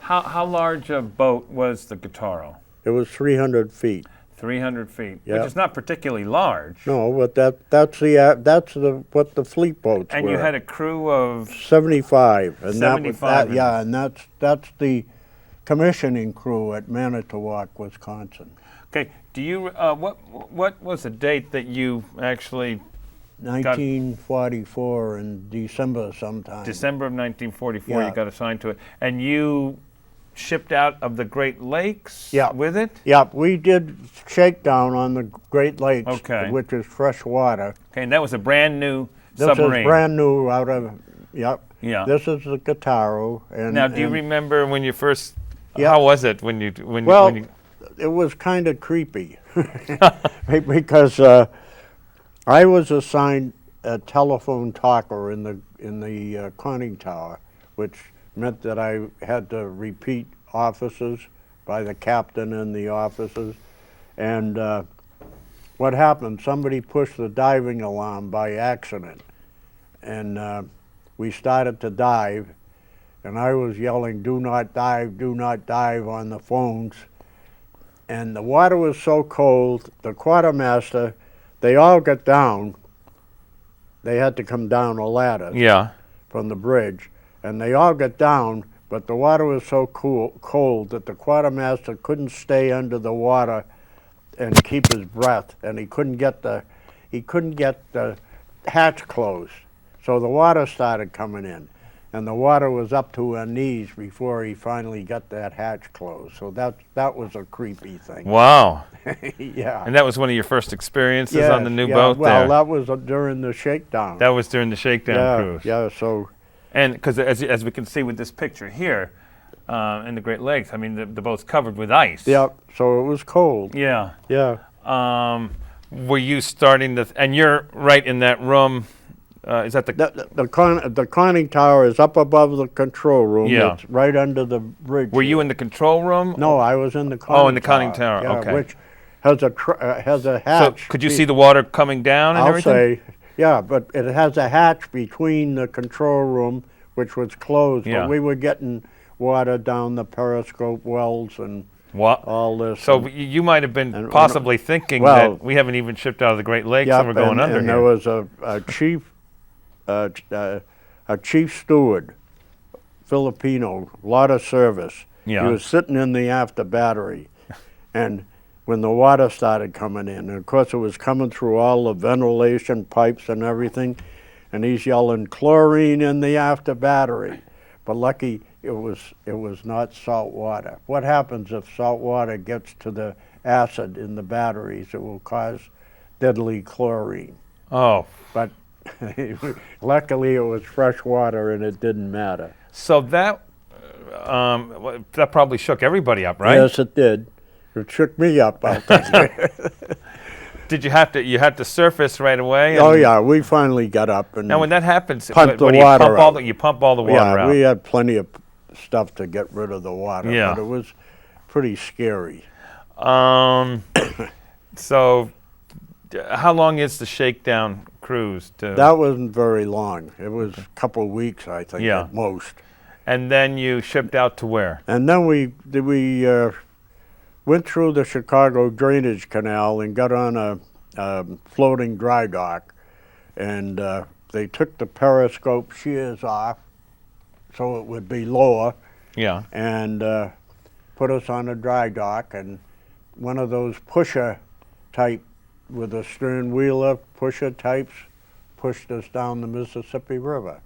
How large a boat was the Guitarro? It was 300 feet. 300 feet, Yeah. which is not particularly large. No, but that's what the fleet boats And were. you had a crew of 75, and 75 and that's the commissioning crew at Manitowoc, Wisconsin. Okay. Do you what was the date that you actually 1944 in December sometime. December of 1944 Yeah. you got assigned to it, and you shipped out of the Great Lakes Yeah. with it? Yep, we did shakedown on the Great Lakes, Okay. which is fresh water. Okay, and that was a brand new This submarine. is brand new out of, yep. Yeah. This is the Guitarro. And, Now, do you and- remember when you first? Yeah. How was it when you Well, when you? it was kind of creepy because I was assigned a telephone talker in the conning tower, which meant that I had to repeat offices by the captain and the officers. And what happened? Somebody pushed the diving alarm by accident, and we started to dive. And I was yelling, "Do not dive," on the phones. And the water was so cold, the quartermaster, they all got down. They had to come down a ladder Yeah. from the bridge. And they all got down, but the water was so cold that the quartermaster couldn't stay under the water and keep his breath. And he couldn't get the hatch closed. So the water started coming in. And the water was up to her knees before he finally got that hatch closed. So that was a creepy thing. Wow. Yeah. And that was one of your first experiences on the new boat well, there. that was during the shakedown. That was during the shakedown cruise. Yeah, so And because as we can see with this picture here, in the Great Lakes, I mean the boat's covered with ice. yeah, so it was cold. Yeah. Yeah. Were you starting to? And you're right in that room. Is that the? The conning tower is up above the control room. Yeah. It's right under the bridge. Were you in the control room? No, I was in the conning tower. Oh, in the conning tower, Yeah, okay. which has a So hatch. could you see the water coming down and I'll everything? say, yeah, but it has a hatch between the control room, which was closed. Yeah. But we were getting water down the periscope wells and What? all this. So and- you might have been and- possibly thinking well, that we haven't even shipped out of the Great Lakes Yep, and we're going under and here. there was a chief steward, Filipino, lot of service. Yeah. He was sitting in the after battery, and when the water started coming in, and of course it was coming through all the ventilation pipes and everything, and he's yelling, "Chlorine in the after battery." But lucky it was not salt water. What happens if salt water gets to the acid in the batteries? It will cause deadly chlorine. Oh, But luckily it was fresh water and it didn't matter. so that probably shook everybody up, right? Yes, it did. It shook me up, I'll tell you. Did you had to surface right away? Oh and- yeah, we finally got up and Now when that happens, Pumped the what do you water pump all out. you pump all the water yeah, out? we had plenty of stuff to get rid of the water, Yeah. but it was pretty scary. So how long is the shakedown cruise? That wasn't very long. It was a couple of weeks, I think, Yeah. at most. And then you shipped out to where? And then we went through the Chicago Drainage Canal and got on a floating dry dock, and they took the periscope shears off so it would be lower, Yeah. and put us on a dry dock, and one of those pusher type with a stern wheeler pusher types pushed us down the Mississippi River.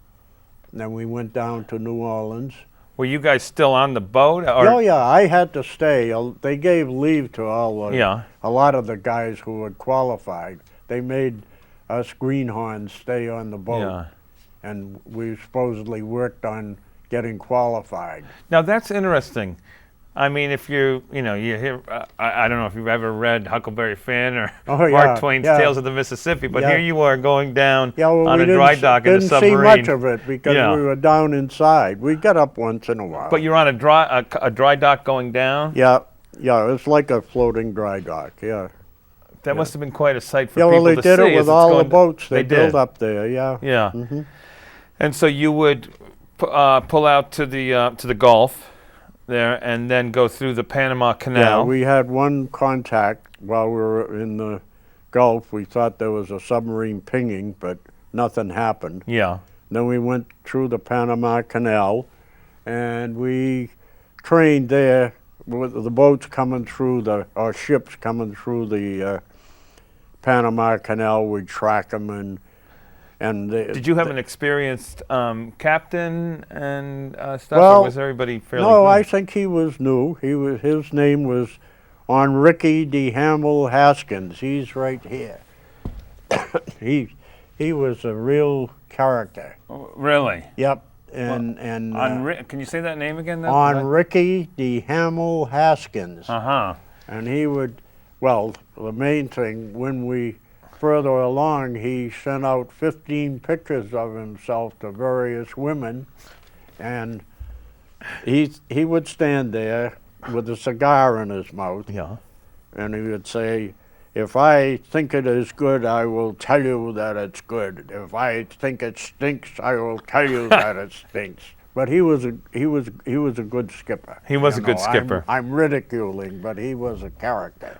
And then we went down to New Orleans. Were you guys still on the boat? Or, Oh yeah, I had to stay. They gave leave to all the, Yeah. a lot of the guys who had qualified. they made us greenhorns stay on the boat. Yeah. And we supposedly worked on getting qualified. Now that's interesting. I mean, if you hear, I don't know if you've ever read Huckleberry Finn or Oh, yeah, Mark Twain's yeah. Tales of the Mississippi, but Yeah. here you are going down Yeah, well, on we a dry dock in a didn't submarine. see much of it because Yeah. we were down inside. We got up once in a while. But you're on a dry dock going down? Yeah, it's like a floating dry dock, yeah. That must have been quite a sight for Yeah, people well, to they did see it as with it's all the going- boats they did. built up there, yeah. Yeah. And so you would pull out to the Gulf there and then go through the Panama Canal. Yeah, we had one contact while we were in the Gulf. We thought there was a submarine pinging, but nothing happened. Yeah. Then we went through the Panama Canal, and we trained there with the boats coming through or ships coming through the Panama Canal. We'd track them, and Did you have an experienced captain and stuff, Well, or was everybody fairly No, new? I think he was new. His name was Enrique de Hamel Haskins. He's right here. he was a real character. Oh, really? Yep. And Can you say that name again? Enrique de Hamel Haskins. Uh-huh. And he would, well, the main thing, when we further along, he sent out 15 pictures of himself to various women, and he would stand there with a cigar in his mouth, Yeah. and he would say, "If I think it is good, I will tell you that it's good. If I think it stinks, I will tell you that it stinks." But he was a good skipper. He was You a good know, skipper. I'm ridiculing, but he was a character.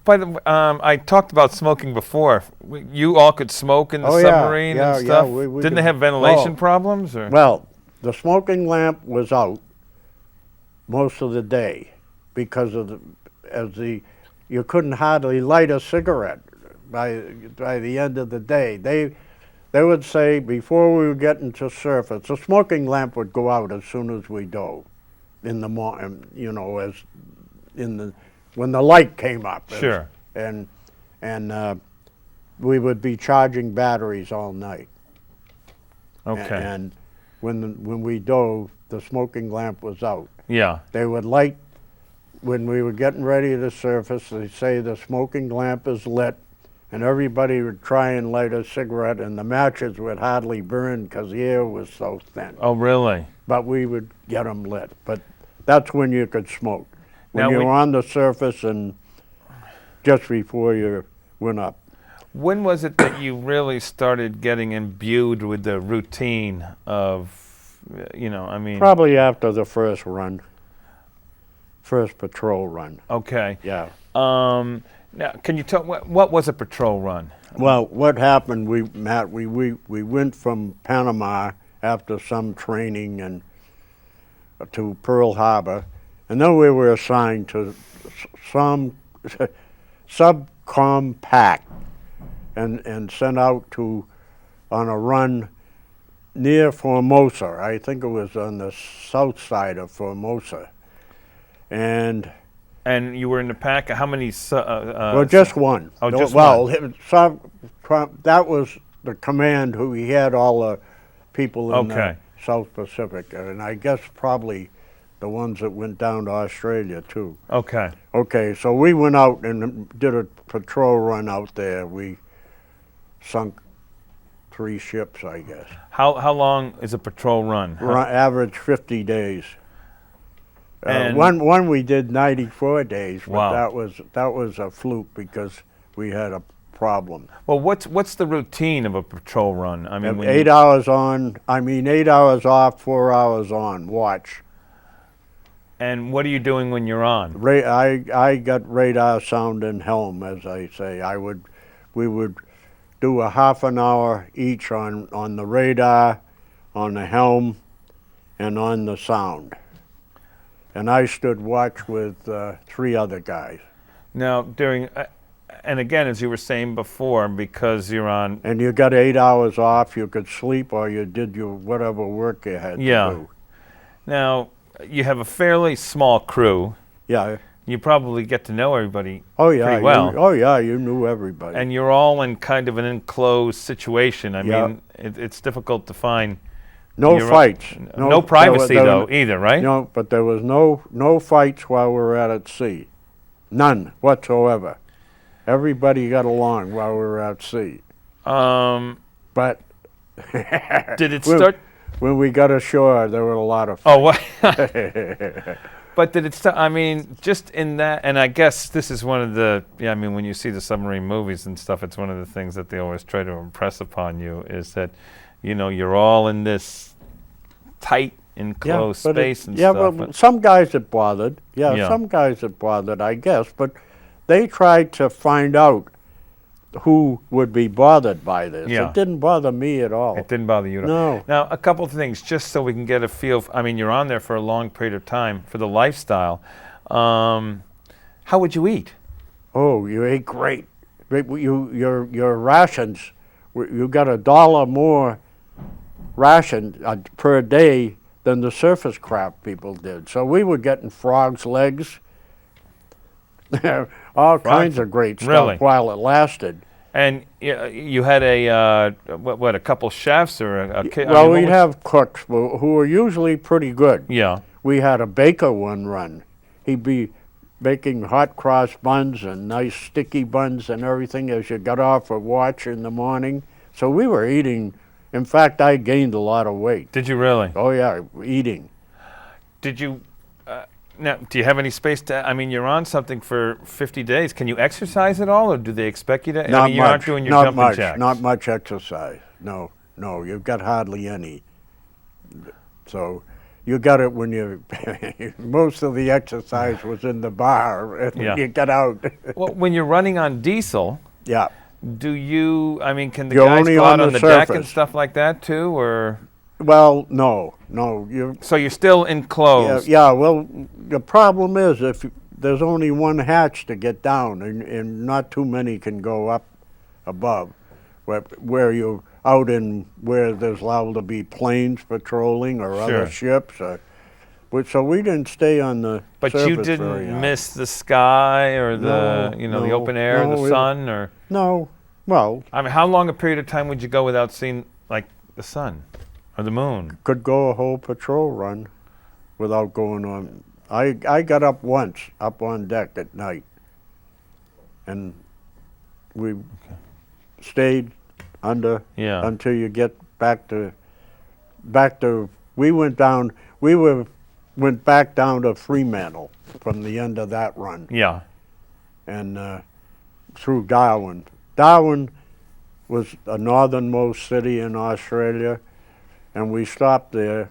By the way, I talked about smoking before. You all could smoke in the Oh, yeah, submarine yeah, and yeah, stuff? we Didn't they could- have ventilation oh. problems? Or? Well, the smoking lamp was out most of the day because of you couldn't hardly light a cigarette by the end of the day. They would say before we were getting to surface, the smoking lamp would go out as soon as we dove in the morning, when the light came up. Sure. And we would be charging batteries all night. Okay. And when we dove, the smoking lamp was out. Yeah. They would light, when we were getting ready to surface, they'd say the smoking lamp is lit, and everybody would try and light a cigarette, and the matches would hardly burn because the air was so thin. Oh, really? But we would get them lit. But that's when you could smoke. When Now you we- were on the surface and just before you went up. When was it that you really started getting imbued with the routine of, Probably after the first patrol run. Okay. Yeah. Now, can you tell what was a patrol run? Well, what happened, we went from Panama after some training and to Pearl Harbor, and then we were assigned to some subcompact and sent out on a run near Formosa. I think it was on the south side of Formosa. And you were in the pack. How many? well, just one. Oh, just well, one. that was the command who he had all the people in Okay. the South Pacific, and I guess probably the ones that went down to Australia too. Okay. Okay, so we went out and did a patrol run out there. We sunk 3 ships, I guess. How long is a patrol run? Average 50 days. And- One we did 94 days, but Wow. that was a fluke because we had a problem. Well, what's the routine of a patrol run? I mean, when 8 hours on, 8 hours off, 4 hours on, watch. And what are you doing when you're on? I got radar sound and helm, as I say. We would do a half an hour each on the radar, on the helm, and on the sound. And I stood watch with 3 other guys. Now, during, and again, as you were saying before, because you're on, And you got 8 hours off, you could sleep or you did your whatever work you had Yeah. to do. now, you have a fairly small crew. Yeah, you probably get to know everybody Oh yeah, pretty well. you knew everybody. And you're all in kind of an enclosed situation. I Yeah. mean, it's difficult to find. no your- fights. No privacy though either, right? No, but there was no fights while we were out at sea. None whatsoever. Everybody got along while we were at sea. But Did it start? when we got ashore, there were a lot of Oh, what? But did it start? I mean, just in that, and I guess this is one of the. Yeah, I mean, when you see the submarine movies and stuff, it's one of the things that they always try to impress upon you is that, you're all in this tight, enclosed but space and yeah, stuff. well, some guys it bothered. Yeah. Some guys it bothered, I guess. But they tried to find out who would be bothered by this. Yeah. It didn't bother me at all. It didn't bother you at all. No. Now, a couple of things, just so we can get a feel. I mean, you're on there for a long period of time for the lifestyle. How would you eat? Oh, you ate great. Your rations, you got $1 more ration per day than the surface craft people did. So we were getting frogs' legs, all kinds of great stuff Really? while it lasted. And you had a a couple chefs or a ki- I Well, mean, what we'd was- have cooks who were usually pretty good. Yeah. We had a baker one run. He'd be baking hot cross buns and nice sticky buns and everything as you got off of watch in the morning. So we were eating. In fact, I gained a lot of weight. Did you really? Oh yeah, eating. Did you? Now, do you have any space to? I mean, you're on something for 50 days. Can you exercise at all, or do they expect you to? Not I mean, you much. aren't doing your not jumping much. jacks. Not much exercise. No, you've got hardly any. So you got it when you. Most of the exercise was in the bar, and Yeah. you got out. Well, when you're running on diesel, Yeah. do you? I mean, can the You're guys only go on out on the the deck and surface. stuff like that too, or? Well, no. You. So you're still enclosed. Yeah. Well, the problem is if there's only one hatch to get down, and not too many can go up above, where you're out in where there's allowed to be planes patrolling or Sure. other ships. So we didn't stay on the But surface you very didn't often. miss the sky or the No, the no, open air, no, the it- sun, or No. Well, I mean, how long a period of time would you go without seeing like the sun or the moon? could go a whole patrol run without going on. I got up once, up on deck at night, and we stayed under Yeah. until you get back to. We went down. Went back down to Fremantle from the end of that run, Yeah. and through Darwin. Darwin was a northernmost city in Australia, and we stopped there,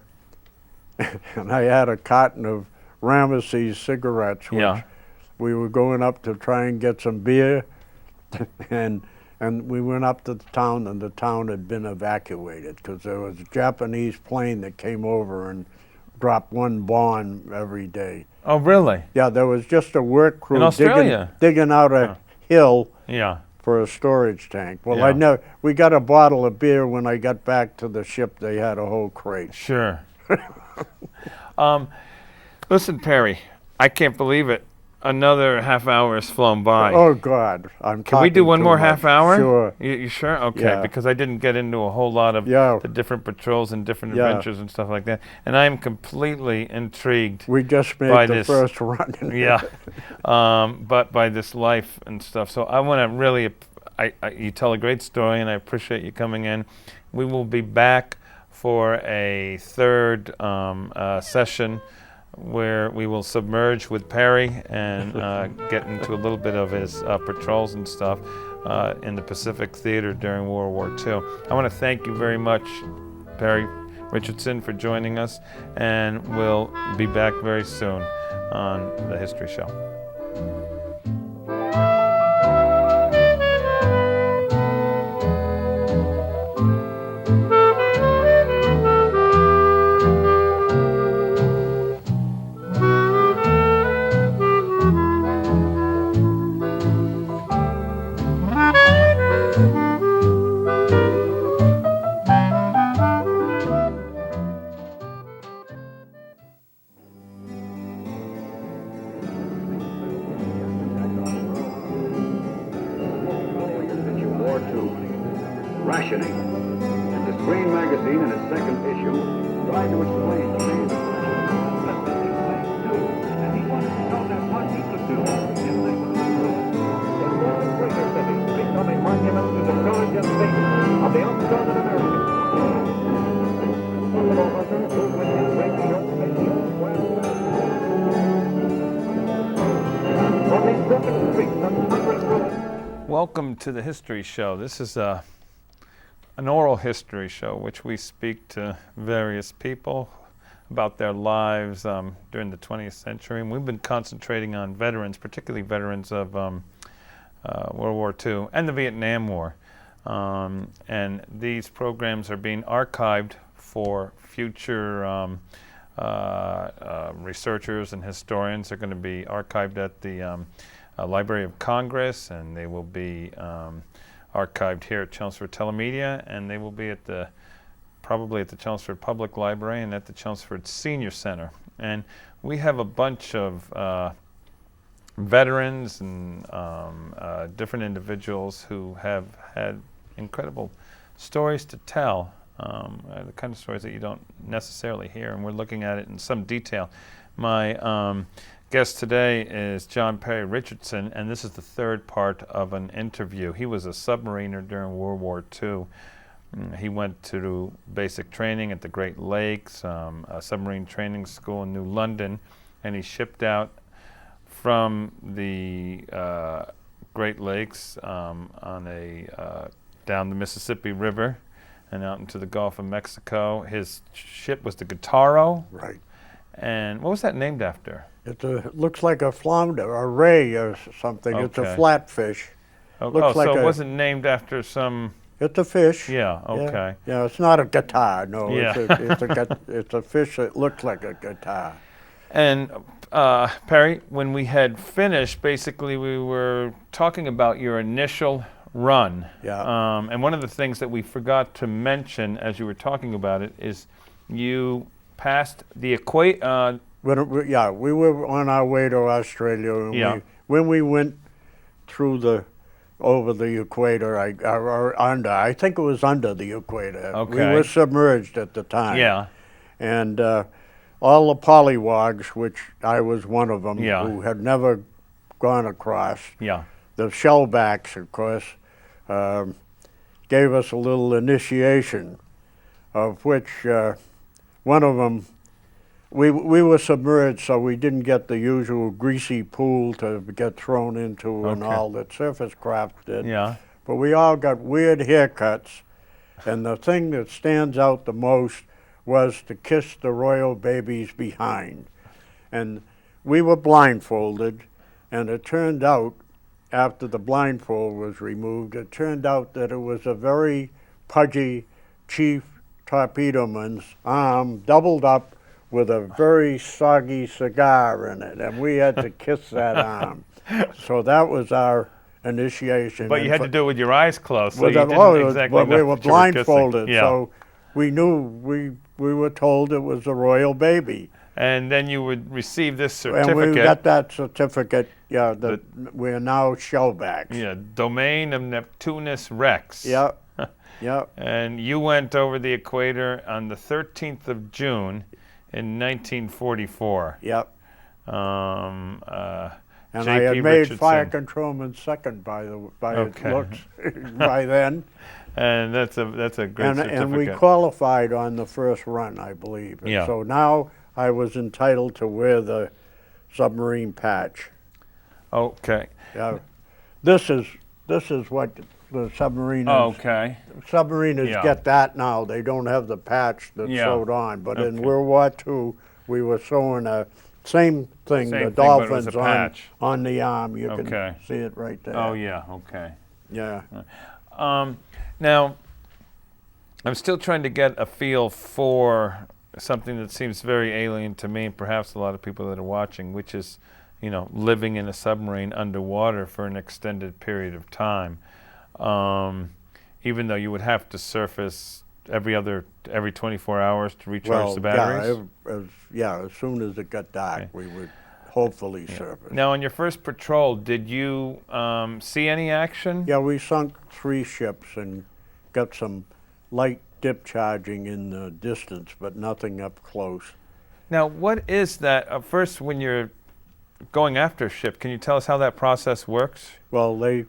and I had a carton of Ramesses cigarettes, which Yeah. we were going up to try and get some beer, and we went up to the town, and the town had been evacuated because there was a Japanese plane that came over and dropped one bomb every day. Oh, really? Yeah, there was just a work crew In Australia? digging out a hill Yeah. for a storage tank. Well, Yeah. we got a bottle of beer when I got back to the ship. They had a whole crate. Sure. Listen, Perry, I can't believe it. Another half hour has flown by. Oh God, I'm. Can we do talking one too more much. half hour? Sure. You sure? Okay, Yeah. because I didn't get into a whole lot of Yeah. the different patrols and different Yeah. adventures and stuff like that. And I am completely intrigued. We just by made the this. first run. Yeah. But by this life and stuff. So I want to really, you tell a great story, and I appreciate you coming in. We will be back for a third session where we will submerge with Perry and get into a little bit of his patrols and stuff in the Pacific Theater during World War II. I want to thank you very much, Perry Richardson, for joining us, and we'll be back very soon on The History Show. rationing. And the Screen magazine, in its second issue, tried to explain to me the And he wanted to know that what he could do if they would improve. In all greater cities become a monument to the courage and faith of the undaunted Americans. Buffalo Hunter, who with his radio made the old wild on these broken streets and thundering roads. Welcome to the History Show. This is an oral history show which we speak to various people about their lives during the 20th century. And we've been concentrating on veterans, particularly veterans of World War II and the Vietnam War. And these programs are being archived for future researchers and historians. They're going to be archived at the Library of Congress, and they will be archived here at Chelmsford Telemedia, and they will be at probably at the Chelmsford Public Library and at the Chelmsford Senior Center. And we have a bunch of veterans and different individuals who have had incredible stories to tell, the kind of stories that you don't necessarily hear, and we're looking at it in some detail. My guest today is John Perry Richardson, and this is the third part of an interview. He was a submariner during World War II. He went to basic training at the Great Lakes, a submarine training school in New London, and he shipped out from the Great Lakes on down the Mississippi River and out into the Gulf of Mexico. His ship was the Guitarro. Right. And what was that named after? It looks like a flounder, a ray or something. It's a Okay. flatfish. Looks like so it a- wasn't named after some... It's a fish. Yeah, okay. Yeah, it's not a guitar, no. Yeah. It's a fish that looks like a guitar. And Perry, when we had finished, basically we were talking about your initial run. Yeah. And one of the things that we forgot to mention as you were talking about it is you passed the equator. We were on our way to Australia. And Yeah. when we went through over the equator, I think it was under the equator. Okay. We were submerged at the time. Yeah. And all the polywogs, which I was one of them, Yeah. who had never gone across, Yeah. the shellbacks, of course, gave us a little initiation, of which one of them, we were submerged, so we didn't get the usual greasy pool to get thrown into and Okay. all that surface craft did. Yeah. But we all got weird haircuts, and the thing that stands out the most was to kiss the royal babies behind. And we were blindfolded, and it turned out, after the blindfold was removed, it turned out that it was a very pudgy chief torpedoman's arm doubled up with a very soggy cigar in it, and we had to kiss that arm. So that was our initiation. But you And had for- to do it with your eyes closed, so with you the- didn't oh, exactly but we know were that you were kissing. blindfolded, Yeah. so we knew we were told it was a royal baby. And then you would receive this certificate. And we got that certificate, yeah, that we're now shellbacks. Yeah, Domain of Neptunus Rex. Yeah, yeah. And you went over the equator on the 13th of June in 1944. Yep. Um, And J.P. I had made Richardson. fire controlman second by Okay. it looks by then. And that's a great certificate. And we qualified on the first run, I believe. And Yeah. so now I was entitled to wear the submarine patch. Okay. Yeah. This is what the submariners Okay. submariners Yeah. get that now. They don't have the patch that's Yeah. sewed on. But in Okay. World War II, we were sewing a same thing, Same the thing, but it was dolphins a patch. on the arm. You Okay. can see it right there. Oh, yeah, okay. Yeah. Now, I'm still trying to get a feel for something that seems very alien to me, and perhaps a lot of people that are watching, which is, living in a submarine underwater for an extended period of time. Even though you would have to surface every 24 hours to recharge the batteries. As soon as it got dark, we would hopefully surface. Now, on your first patrol, did you see any action? Yeah, we sunk 3 ships got some light dip charging in the distance, but nothing up close. Now, what is that? First, when you're going after a ship, can you tell us how that process works? Well, they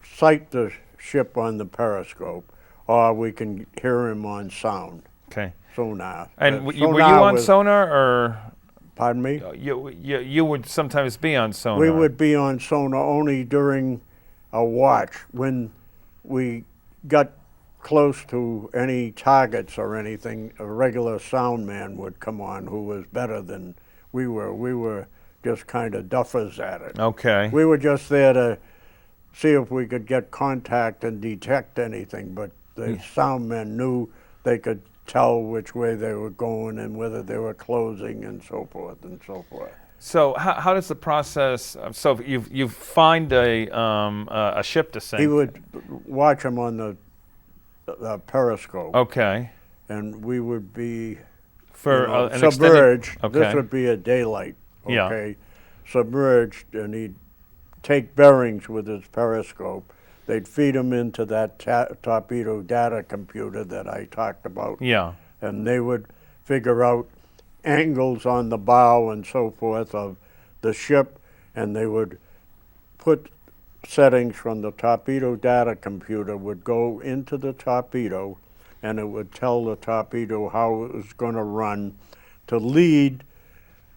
sight the ship on the periscope, or we can hear him on sound. Okay. Sonar. And were you Sonar on was- sonar, or Pardon me? you would sometimes be on sonar? We would be on sonar only during a watch when we got close to any targets or anything. A regular sound man would come on who was better than we were. We were just kind of duffers at it. Okay. We were just there to see if we could get contact and detect anything, but the sound men knew they could tell which way they were going and whether they were closing and so forth and so forth. So how does the process? So you find a ship to sink. He would watch them on the periscope, Okay. and we would be For you know, an submerged. extended. This Okay. would be a daylight. Yeah. Okay, submerged, and he'd take bearings with his periscope. They'd feed them into that torpedo data computer that I talked about. Yeah. And they would figure out angles on the bow and so forth of the ship, and they would put settings from the torpedo data computer would go into the torpedo, and it would tell the torpedo how it was going to run to lead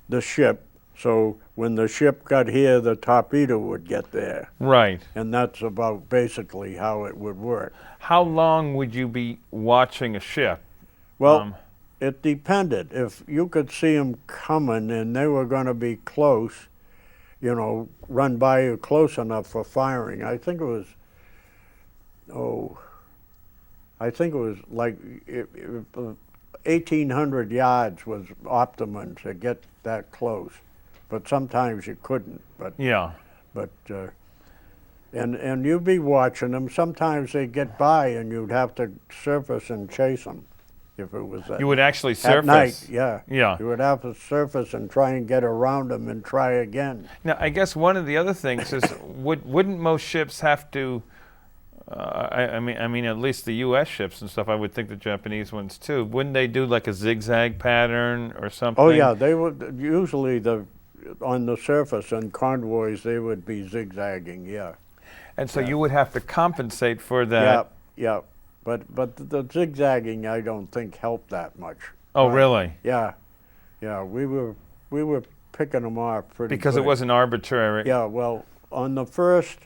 the ship. So when the ship got here, the torpedo would get there. Right. And that's about basically how it would work. How long would you be watching a ship? Well, it depended. If you could see them coming and they were going to be close, you know, run by you close enough for firing. I think it was like 1,800 yards was optimum to get that close. But sometimes you couldn't. But Yeah. and you'd be watching them. Sometimes they'd get by, and you'd have to surface and chase them, if it was You would actually at surface. night. Yeah. Yeah. You would have to surface and try and get around them and try again. Now, I guess one of the other things is, wouldn't most ships have to? I mean, at least the U.S. ships and stuff. I would think the Japanese ones too. Wouldn't they do like a zigzag pattern or something? Oh yeah, they would usually on the surface and convoys they would be zigzagging. Yeah. And so you would have to compensate for that. Yeah. But the zigzagging I don't think helped that much. Oh, really? Yeah. We were picking them off pretty Because good. it wasn't arbitrary. Yeah. Well, on the first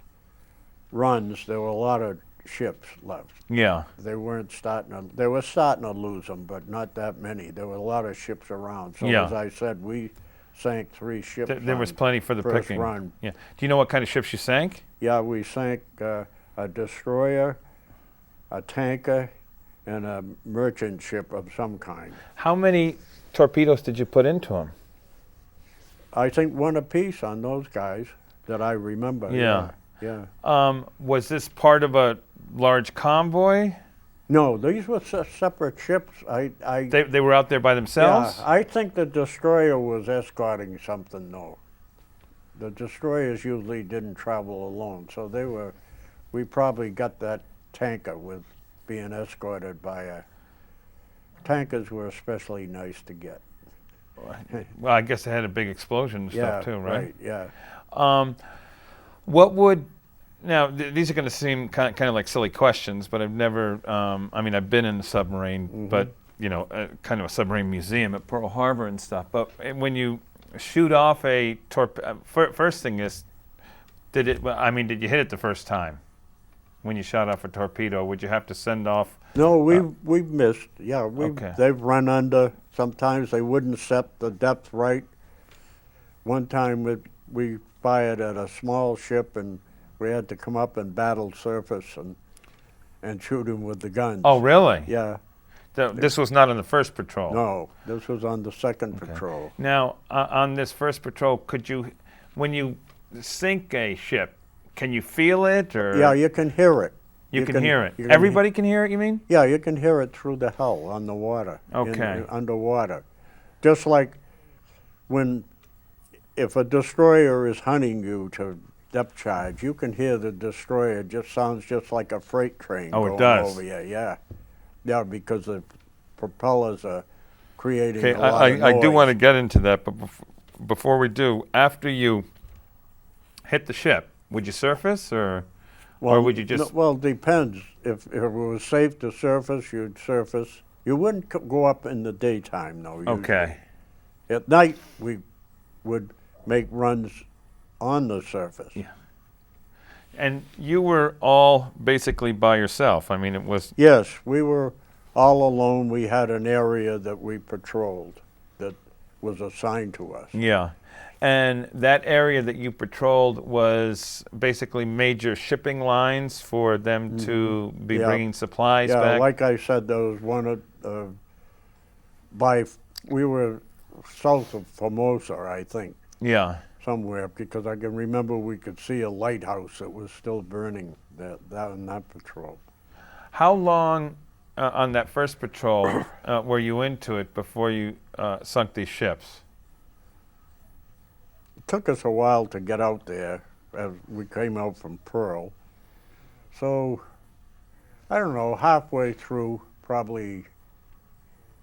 runs there were a lot of ships left. Yeah. They were starting to lose them, but not that many. There were a lot of ships around. So Yeah. as I said, we sank 3 ships. There was on plenty for the first picking. run. Yeah. Do you know what kind of ships you sank? Yeah, we sank a destroyer, a tanker, and a merchant ship of some kind. How many torpedoes did you put into them? I think one apiece on those guys that I remember. Yeah. Yeah. Was this part of a large convoy? No, these were separate ships. They were out there by themselves? Yeah, I think the destroyer was escorting something, though. The destroyers usually didn't travel alone, so we probably got that tanker with being escorted by a... Tankers were especially nice to get. Well, I guess they had a big explosion and stuff too, right? Yeah. What would... Now, these are going to seem kind of like silly questions, but I've never... I mean, I've been in the submarine, but, you know, kind of a submarine museum at Pearl Harbor and stuff. But when you shoot off a torpedo... First thing is, did you hit it the first time? When you shot off a torpedo, would you have to send off... No, we missed. Yeah, Okay. They've run under. Sometimes they wouldn't set the depth right. One time we fired at a small ship, and we had to come up and battle surface and shoot him with the guns. Oh, really? Yeah. This was not on the first patrol? No, this was on the second patrol. Now, on this first patrol, when you sink a ship, can you feel it? Or Yeah, you can hear it. You can hear it. you can Everybody can hear it, you mean? Yeah, you can hear it through the hull on the water. Okay. Underwater. Just like if a destroyer is hunting you to depth charge, you can hear the destroyer. It just sounds just like a freight train Oh, it going does? over you. Yeah, yeah, because the propellers are creating Okay, a lot of noise. I do want to get into that, but before we do, after you hit the ship, would you surface or would you just? Well, it depends. If it was safe to surface, you'd surface. You wouldn't go up in the daytime, though. Usually. Okay. At night, we would make runs on the surface. Yeah. And you were all basically by yourself. I mean, it was. Yes, we were all alone. We had an area that we patrolled that was assigned to us. Yeah. And that area that you patrolled was basically major shipping lines for them to be Yeah. bringing supplies Yeah, back. like I said, there was one we were south of Formosa, I think, Yeah. somewhere, because I can remember we could see a lighthouse that was still burning on that patrol. How long on that first patrol were you into it before you sunk these ships? It took us a while to get out there as we came out from Pearl. So, I don't know, halfway through, probably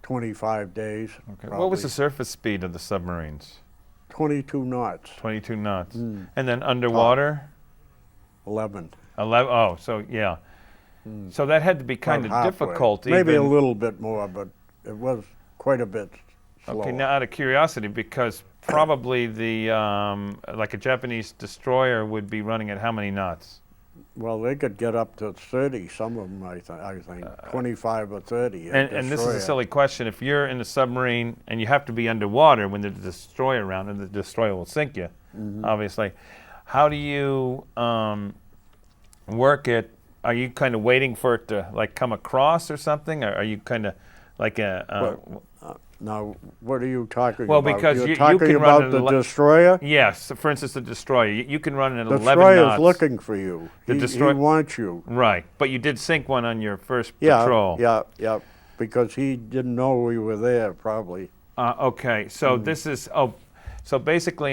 25 days. Okay. What was the surface speed of the submarines? 22 knots, 22 knots. And then underwater? 11. 11. Oh, so yeah. So that had to be kind of About halfway. difficult. Maybe a even- little bit more, but it was quite a bit slower. Okay, now out of curiosity, because probably the like a Japanese destroyer would be running at how many knots? Well, they could get up to 30, some of them, I think, 25 or 30. And this is a silly question. If you're in a submarine and you have to be underwater when there's a destroyer around, and the destroyer will sink you, obviously, how do you work it? Are you kind of waiting for it to like come across or something? Or are you kind of like a... Now, what are you talking Well, about? because You're you talking can run about an the destroyer? yes, so for instance, the destroyer. You can run at 11 Destroyer's knots. looking for you. The He destroy- wants you. Right, but you did sink one on your first Yeah, patrol. yeah, because he didn't know we were there, probably. Okay, so this is... So basically,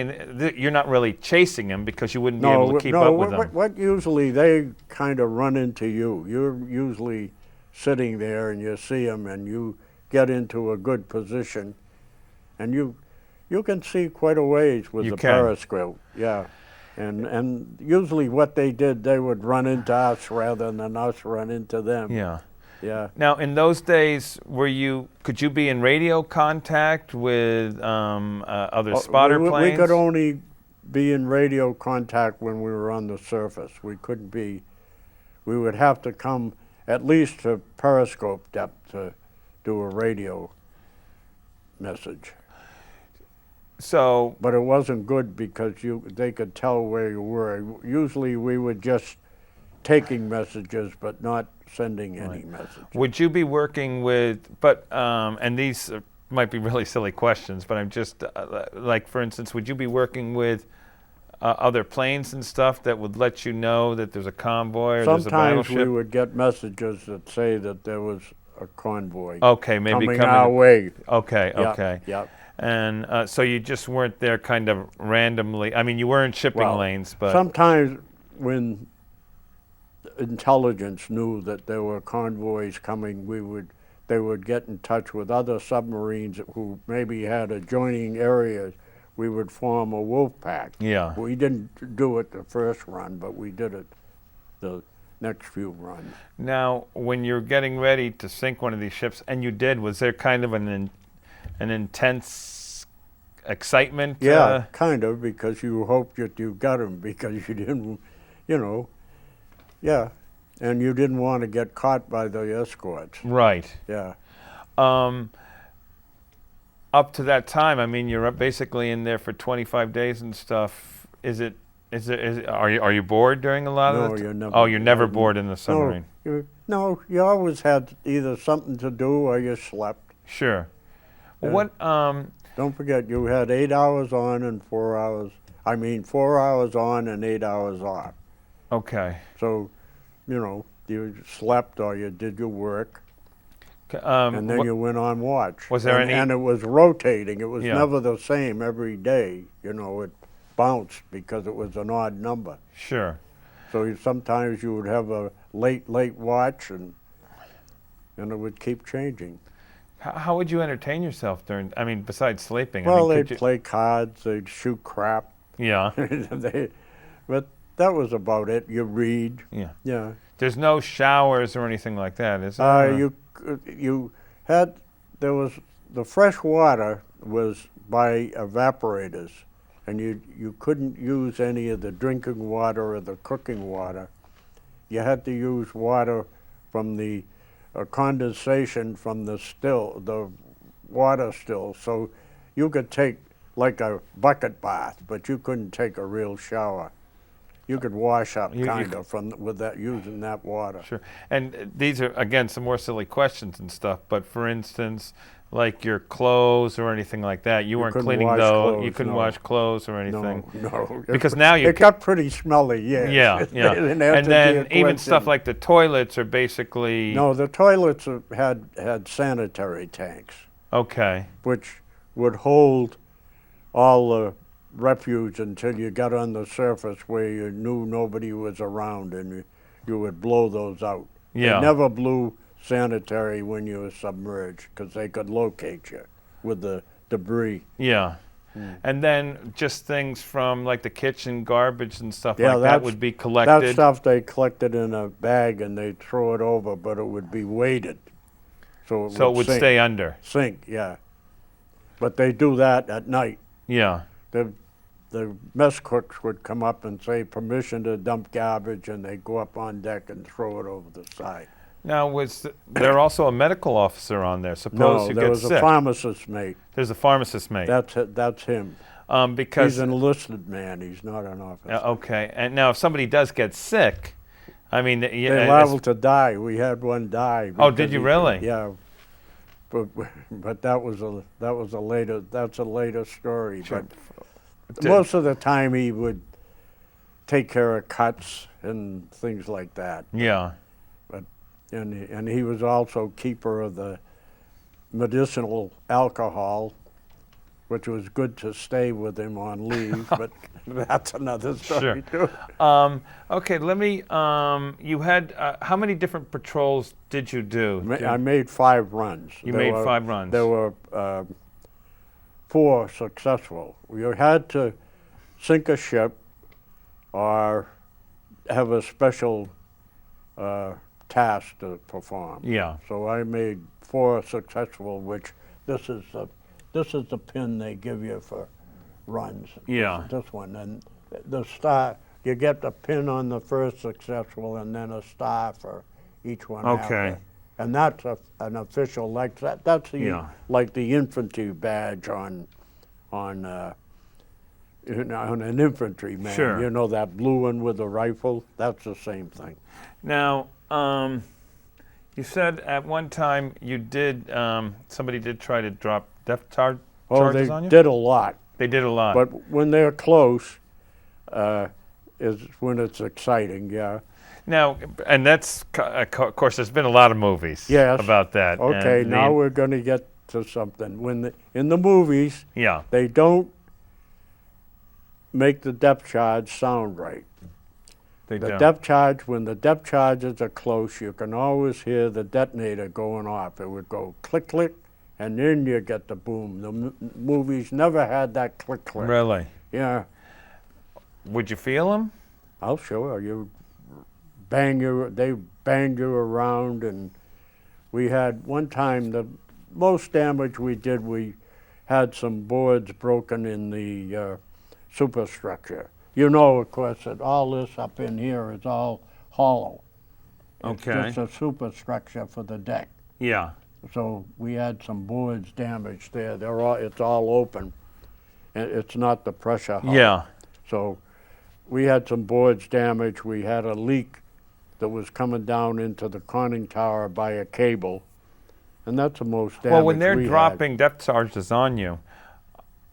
you're not really chasing him because you wouldn't be able to keep up with them. What usually they kind of run into you. You're usually sitting there and you see them and you get into a good position, and you can see quite a ways with You the can. periscope. Yeah, and usually what they did, they would run into us rather than us run into them. Yeah. Yeah. Now, in those days, could you be in radio contact with other spotter planes? We could only be in radio contact when we were on the surface. We couldn't be. We would have to come at least to periscope depth to do a radio message. So, But it wasn't good because they could tell where you were. Usually we were just taking messages but not sending any messages. would you be working with, and these might be really silly questions, but I'm just, like, for instance, would you be working with other planes and stuff that would let you know that there's a convoy or there's a Sometimes battleship? we would get messages that say that there was a convoy Okay, maybe coming our way. Okay, Yeah, okay. yeah. And so you just weren't there kind of randomly. I mean, you were in shipping Well, lanes, but... sometimes when intelligence knew that there were convoys coming, they would get in touch with other submarines who maybe had adjoining areas. We would form a wolf pack. Yeah. We didn't do it the first run, but we did it the next few runs. Now, when you're getting ready to sink one of these ships, and you did, was there kind of an intense excitement? Yeah, kind of, because you hoped that you got them, because you didn't, yeah, and you didn't want to get caught by the escorts. Right. Yeah. Up to that time, I mean, you're basically in there for 25 days and stuff. Are you bored during a lot of No, it? you're never. Oh, you're never bored in the submarine. No, you always had either something to do or you slept. Sure. Well, Yeah. what? Don't forget, you had 8 hours on and 4 hours. 4 hours on and 8 hours off. Okay. So, you slept or you did your work, and then you went on watch. Was there any- And it was rotating. It was Yeah. never the same every day. bounced because it was an odd number. Sure. So sometimes you would have a late watch, and it would keep changing. How would you entertain yourself during, I mean, besides sleeping? Well, I mean, they'd play cards, they'd shoot crap. Yeah. But that was about it. You read. Yeah. Yeah. There's no showers or anything like that, is there? You had, there was, the fresh water was by evaporators, and you couldn't use any of the drinking water or the cooking water. You had to use water from the condensation from the water still. So you could take like a bucket bath, but you couldn't take a real shower. You could wash up kind of with that, using that water. Sure. And these are, again, some more silly questions and stuff, but for instance, like your clothes or anything like that, you weren't cleaning those. You couldn't wash clothes or anything. No. Because now it got pretty smelly, yes. Yeah. And then even stuff like the toilets are basically... No, the toilets had sanitary tanks. Okay. Which would hold all the refuge until you got on the surface where you knew nobody was around, and you would blow those out. Yeah. They never blew sanitary when you were submerged because they could locate you with the debris. Yeah. And then just things from like the kitchen garbage and stuff like that would be collected. That stuff they collected in a bag and they'd throw it over, but it would be weighted. So it would sink. Stay under. Sink, yeah. But they do that at night. Yeah. The mess cooks would come up and say permission to dump garbage, and they'd go up on deck and throw it over the side. Now, was there also a medical officer on there? Suppose no, you there get was sick. a pharmacist mate. There's a pharmacist mate. That's him. Because he's an enlisted man. He's not an officer. Okay. And now, if somebody does get sick, I mean, they're liable to die. We had one die. Oh, did you really? Yeah. But that's a later story. Sure. But most of the time he would take care of cuts and things like that. Yeah. And he was also keeper of the medicinal alcohol, which was good to stay with him on leave, but that's another story too. Okay, let me, you had, how many different patrols did you do? I made 5 runs. You made 5 runs. There were 4 successful. We had to sink a ship or have a special task to perform. Yeah. So I made 4 successful, which this is the pin they give you for runs. Yeah. This one, and the star, you get the pin on the first successful and then a star for each one. Okay. After. And that's an official, like that. That's like the infantry badge on an infantryman. Sure. You know, that blue one with the rifle. That's the same thing. Now, you said at one time you did, somebody did try to drop depth charges on you? They did a lot. They did a lot. But when they're close, is when it's exciting, yeah. Now, and that's, of course, there's been a lot of movies about that. Okay, now we're going to get to something. In the movies, they don't make the depth charge sound right. They don't. When the depth charges are close, you can always hear the detonator going off. It would go click, click, and then you get the boom. The movies never had that click, click. Really? Yeah. Would you feel them? I'll show you. They banged you around, and we had one time, the most damage we did, we had some boards broken in the superstructure. You know, of course, that all this up in here is all hollow. Okay. It's just a superstructure for the deck. Yeah. So we had some boards damaged there. It's all open. It's not the pressure hull. Yeah. So we had some boards damaged. We had a leak that was coming down into the conning tower by a cable. And that's the most damage. Well, when they're dropping depth charges on you,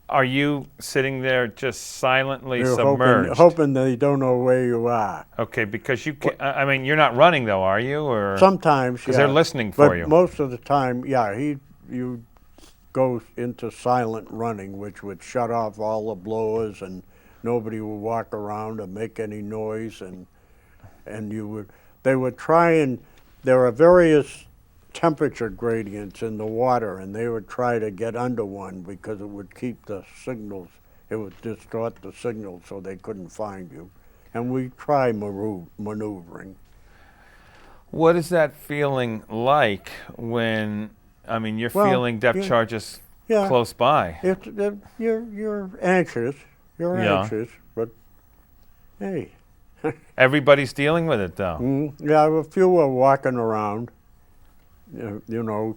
are you sitting there just silently submerged? Hoping they don't know where you are. Okay, because you can, I mean, you're not running though, are you? Or sometimes, because they're listening for you. But most of the time, you go into silent running, which would shut off all the blowers and nobody would walk around or make any noise, and they would try, and there are various temperature gradients in the water, and they would try to get under one because it would keep the signals, it would distort the signals so they couldn't find you. And we try maneuvering. What is that feeling like when, I mean, you're Well, feeling depth charges close by? You're anxious. You're Yeah. anxious, but hey. Everybody's dealing with it, though. Yeah, a few were walking around, you know,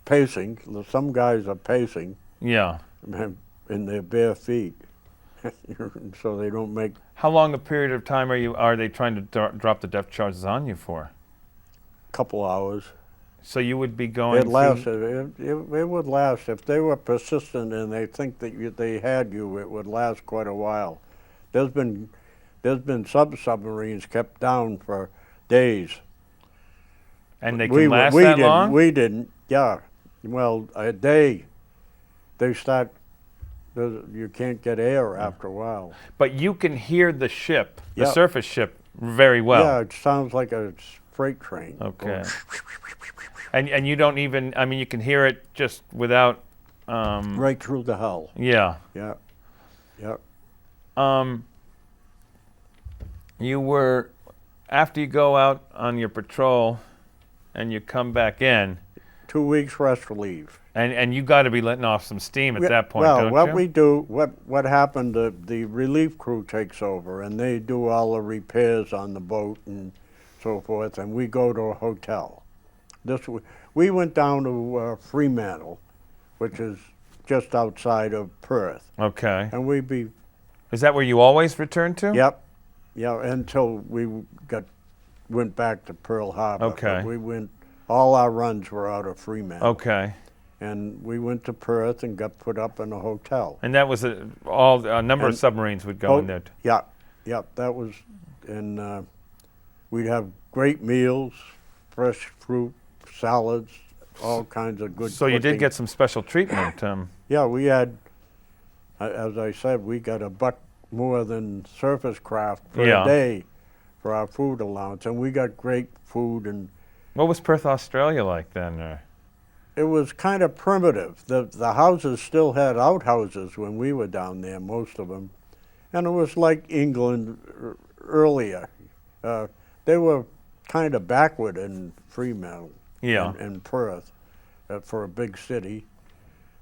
pacing. Some guys are pacing Yeah. in their bare feet, so they don't make. How long a period of time are they trying to drop the depth charges on you for? Couple hours. So you would be going. It lasted. It would last if they were persistent and they think that they had you. It would last quite a while. There's been submarines kept down for days. And they can last that long? We didn't. Yeah. Well, a day. They start. You can't get air after a while. But you can hear the ship, the Yeah. surface ship, very well. Yeah, it sounds like a freight train. Okay. And you don't even, I mean, you can hear it just without. Right through the hull. Yeah. Yeah. Yeah. You were, after you go out on your patrol and you come back in. 2 weeks rest leave. And you got to be letting off some steam at that point, well, don't what you? we do, what happened, the relief crew takes over, and they do all the repairs on the boat and so forth, and we go to a hotel. We went down to Fremantle, which is just outside of Perth. Okay. And Is that where you always return to? Yep. Yeah, until we went back to Pearl Harbor. Okay. But all our runs were out of Fremantle. Okay. And we went to Perth and got put up in a hotel. And that was a number of submarines would go in there. Yeah, that was, and we'd have great meals, fresh fruit, salads, all kinds of good So you did cooking. get some special treatment. Yeah, we had, as I said, we got $1 more than surface craft per day for our food allowance, and we got great food. And What was Perth, Australia like then? it was kind of primitive. The houses still had outhouses when we were down there, most of them. And it was like England earlier. They were kind of backward in Fremantle and Perth for a big city.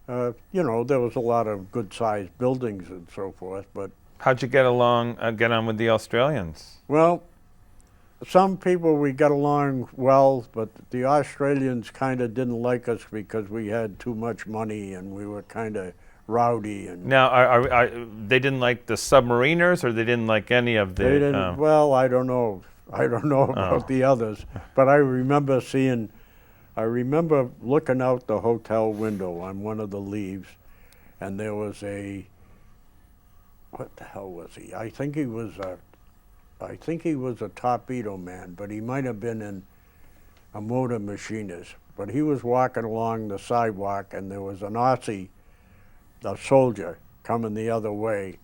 You know, there was a lot of good-sized buildings and so forth, but... How'd you get on with the Australians? Well, some people we got along well, but the Australians kind of didn't like us because we had too much money and we were kind of rowdy. And now, they didn't like the submariners, or they didn't like any of the... they didn't. Well, I don't know. I don't know about the others, but I remember looking out the hotel window on one of the leaves, and there was what the hell was he? I think he was a torpedo man, but he might have been a motor machinist. But he was walking along the sidewalk, and there was an Aussie, a soldier, coming the other way.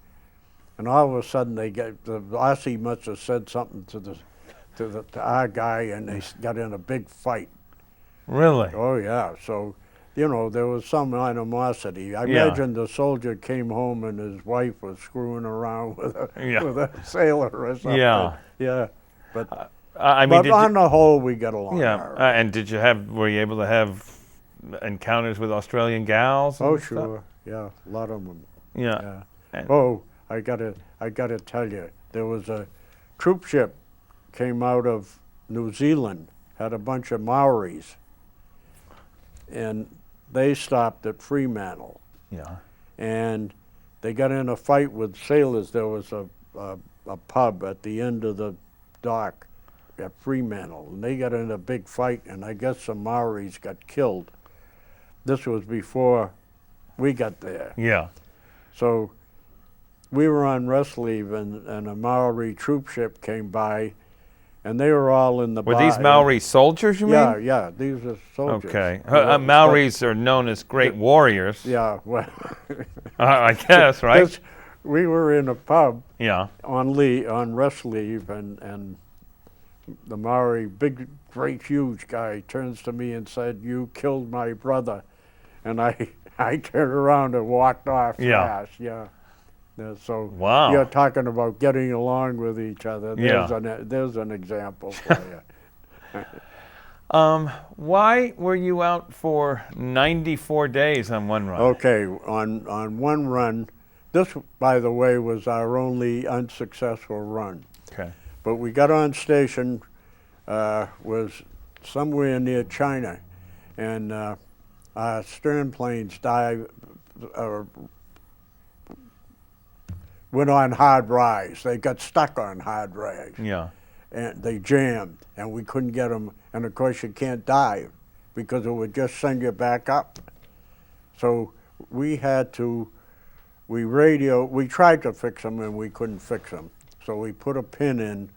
And all of a sudden, the Aussie must have said something to our guy, and they got in a big fight. Really? Oh yeah. So, you know, there was some animosity. I imagine the soldier came home and his wife was screwing around with a sailor or something. Yeah. Yeah. But I mean, but on the whole, we got along. Yeah. all right. And were you able to have encounters with Australian gals? Oh and stuff? sure. Yeah, a lot of them. Yeah. Yeah. Oh, I gotta tell you, there was a troop ship came out of New Zealand, had a bunch of Maoris, and they stopped at Fremantle. Yeah. And they got in a fight with sailors. There was a pub at the end of the dock at Fremantle, and they got in a big fight, and I guess some Maoris got killed. This was before we got there. Yeah. So we were on rest leave, and a Maori troop ship came by, and they were all in the Were these Maori soldiers, you mean? Yeah, these are soldiers. Okay. Maoris are known as great warriors. Yeah, well... I guess, right? we were in a pub Yeah. on rest leave, and the Maori, big, great, huge guy, turns to me and said, "You killed my brother," and I turned around and walked off fast. Yeah. So Wow. you're talking about getting along with each other. There's an example for you. Why were you out for 94 days on one run? Okay, on one run, this, by the way, was our only unsuccessful run. Okay. But we got on station, was somewhere near China, and our stern planes went on hard rise. They got stuck on hard rise. Yeah. And they jammed, and we couldn't get them. And of course, you can't dive because it would just send you back up. So we tried to fix them, and we couldn't fix them. So we put a pin in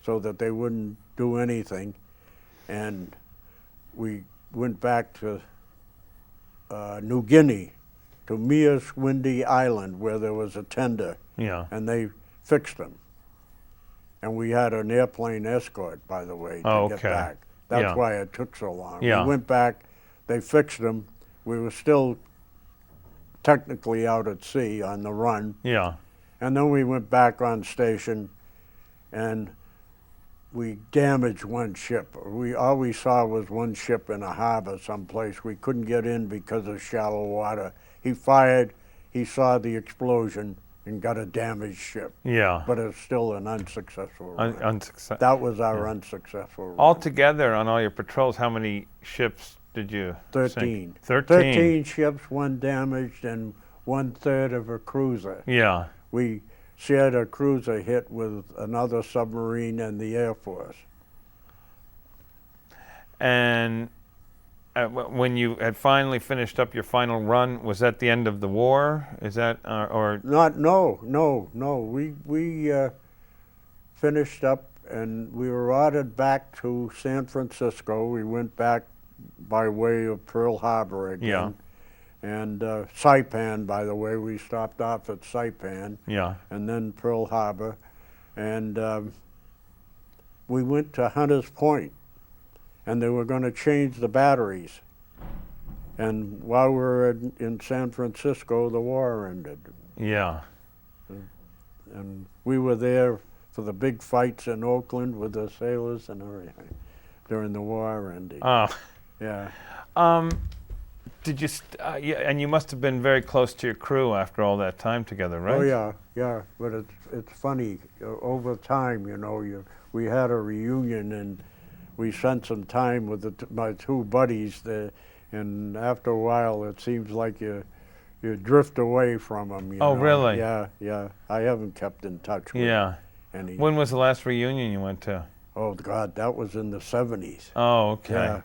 so that they wouldn't do anything, and we went back to New Guinea, to Mias Windy Island, where there was a tender, Yeah. and they fixed them. And we had an airplane escort, by the way, to get back. That's why it took so long. Yeah. We went back, they fixed them. We were still technically out at sea on the run. Yeah. And then we went back on station, and we damaged one ship. All we saw was one ship in a harbor someplace. We couldn't get in because of shallow water. He fired, he saw the explosion, and got a damaged ship. Yeah. But it's still an unsuccessful run. Unsuccessful. That was our unsuccessful run. Altogether, on all your patrols, how many ships did you 13. sink? 13. 13 ships, one damaged, and 1/3 of a cruiser. Yeah. We shared a cruiser hit with another submarine and the Air Force. And when you had finally finished up your final run, was that the end of the war? Is that or No. We finished up, and we were ordered back to San Francisco. We went back by way of Pearl Harbor again. Yeah. And Saipan, by the way, we stopped off at Saipan. Yeah. And then Pearl Harbor, and we went to Hunters Point, and they were going to change the batteries. And while we were in San Francisco, the war ended. Yeah. And we were there for the big fights in Oakland with the sailors and everything during the war ending. Oh. Yeah. Did you? And you must have been very close to your crew after all that time together, right? Oh yeah. But it's funny. Over time, we had a reunion, and we spent some time with my two buddies there. And after a while, it seems like you drift away from them. Oh, really? Yeah. I haven't kept in touch with any. When was the last reunion you went to? Oh God, that was in the '70s. Oh, okay.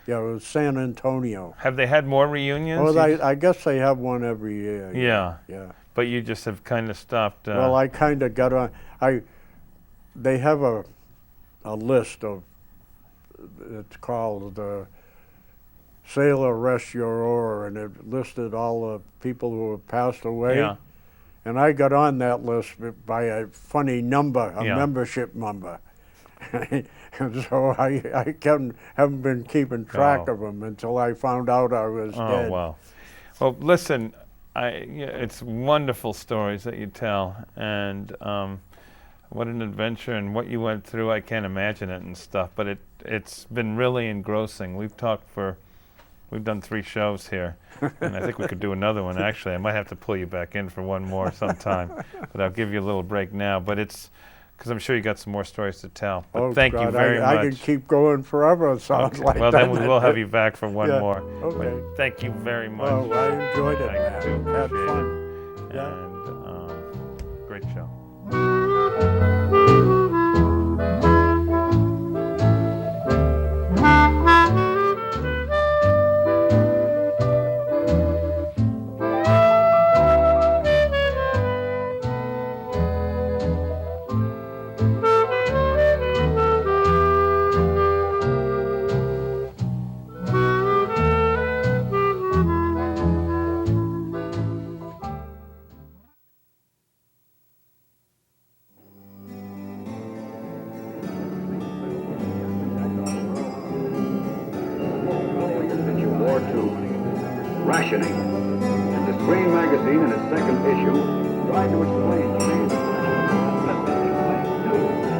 Yeah, it was San Antonio. Have they had more reunions? Well, I guess they have one every year. Yeah. But you just have kind of stopped. Well, I kind of got on. They have a list of. It's called the Sailor Rest Your Oar, and it listed all the people who have passed away. Yeah. And I got on that list by a funny number, a membership number. And so I haven't been keeping track of them until I found out I was dead. Oh, wow. Well, listen, it's wonderful stories that you tell, and what an adventure and what you went through. I can't imagine it and stuff, but it's been really engrossing. We've done 3 shows here, and I think we could do another one. Actually, I might have to pull you back in for one more sometime, but I'll give you a little break now. But it's because I'm sure you got some more stories to tell. But thank you very much. I can keep going forever, it sounds like. Well, then we will have you back for one more. Okay. But thank you very much. Well, I enjoyed it, I do man. Had appreciate fun. it. And great show. rationing. And the Screen magazine in its second issue tried to explain to me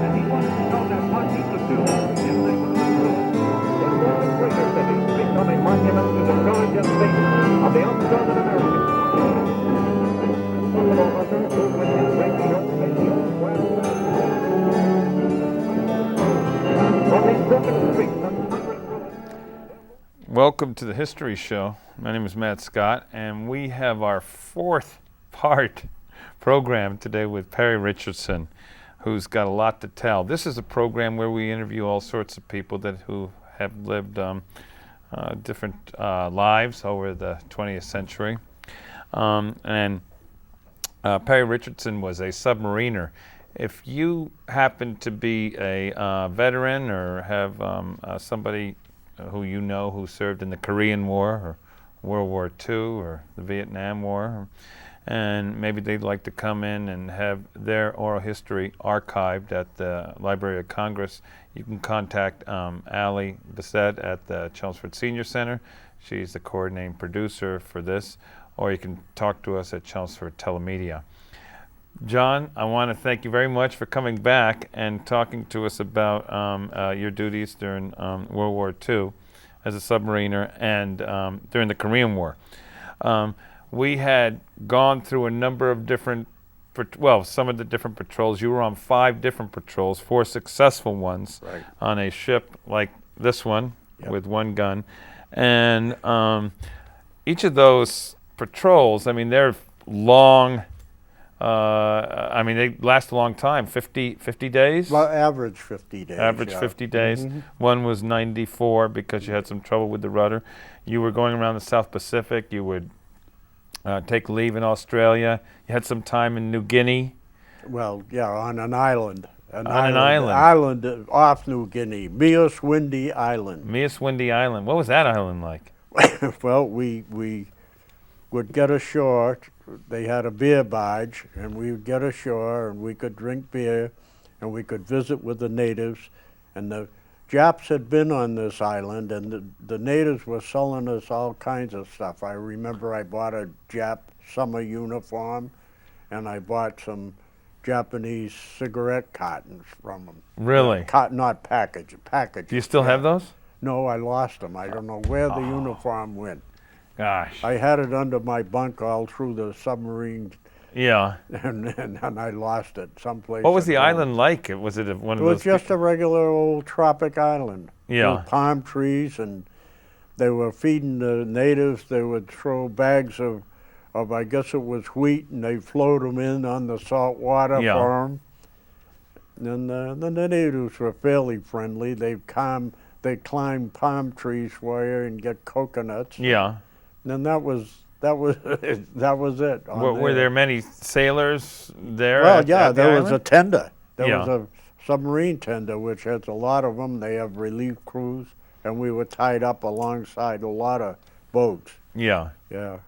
And he wanted to know that what he could do if they were true. In world greater cities become a monument to the courage and faith of the undaunted American. Buffalo Hunter, who with his great show made the old world. From these broken streets and Welcome to the History Show. My name is Matt Scott, and we have our fourth part program today with Perry Richardson, who's got a lot to tell. This is a program where we interview all sorts of people who have lived different lives over the 20th century. And Perry Richardson was a submariner. If you happen to be a veteran or have somebody who you know who served in the Korean War or World War II or the Vietnam War, and maybe they'd like to come in and have their oral history archived at the Library of Congress, you can contact Allie Bissett at the Chelmsford Senior Center. She's the coordinating producer for this, or you can talk to us at Chelmsford Telemedia. John, I want to thank you very much for coming back and talking to us about your duties during World War II as a submariner and during the Korean War. We had gone through a number of different, some of the different patrols. You were on 5 different patrols, 4 successful ones, Right. on a ship like this one. Yep. With 1 gun. And each of those patrols, I mean, they're long. They last a long time, 50 days? Well, average 50 days. Average yeah. 50 days. One was 94 because you had some trouble with the rudder. You were going around the South Pacific. You would take leave in Australia. You had some time in New Guinea. Well, yeah, on an island. On an island. Island off New Guinea, Mias-Windy Island. Mias-Windy Island. What was that island like? Well, we would get ashore. They had a beer barge, and we would get ashore, and we could drink beer, and we could visit with the natives. And the Japs had been on this island, and the natives were selling us all kinds of stuff. I remember I bought a Jap summer uniform, and I bought some Japanese cigarette cartons from them. Really? Not package. Do you still have those? No, I lost them. I don't know where the uniform went. Gosh. I had it under my bunk all through the submarine, Yeah. and I lost it someplace. What was the at home. island like? Was it one It of was those? just a regular old tropic island. Yeah. With palm trees, and they were feeding the natives. They would throw bags of I guess it was wheat, and they'd float them in on the salt water Yeah. for them. And the natives were fairly friendly. They'd climb palm trees for you and get coconuts. Yeah. And that was it. Were there many sailors there? Well, at yeah, the there was a island? tender. There Yeah. was a submarine tender, which has a lot of them. They have relief crews, and we were tied up alongside a lot of boats. Yeah. Yeah.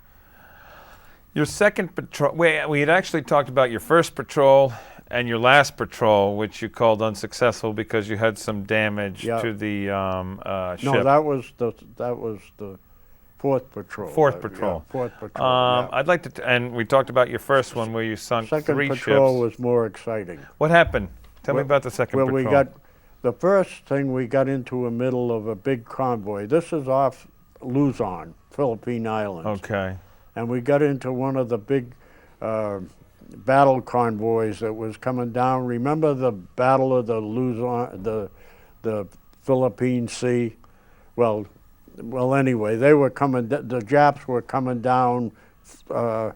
Your second patrol, we had actually talked about your first patrol and your last patrol, which you called unsuccessful because you had some damage Yeah. to the ship. No, that was the fourth patrol. Fourth patrol. Yeah, fourth patrol. Yeah. I'd like to, and we talked about your first one where you sunk Second 3 patrol ships. was more exciting. What happened? Tell me Well- about the second Well, patrol. we got the first thing. We got into the middle of a big convoy. This is off Luzon, Philippine Islands. Okay. And we got into one of the big battle convoys that was coming down. Remember the Battle of the Luzon, the Philippine Sea? Well, anyway, they were coming. The Japs were coming down from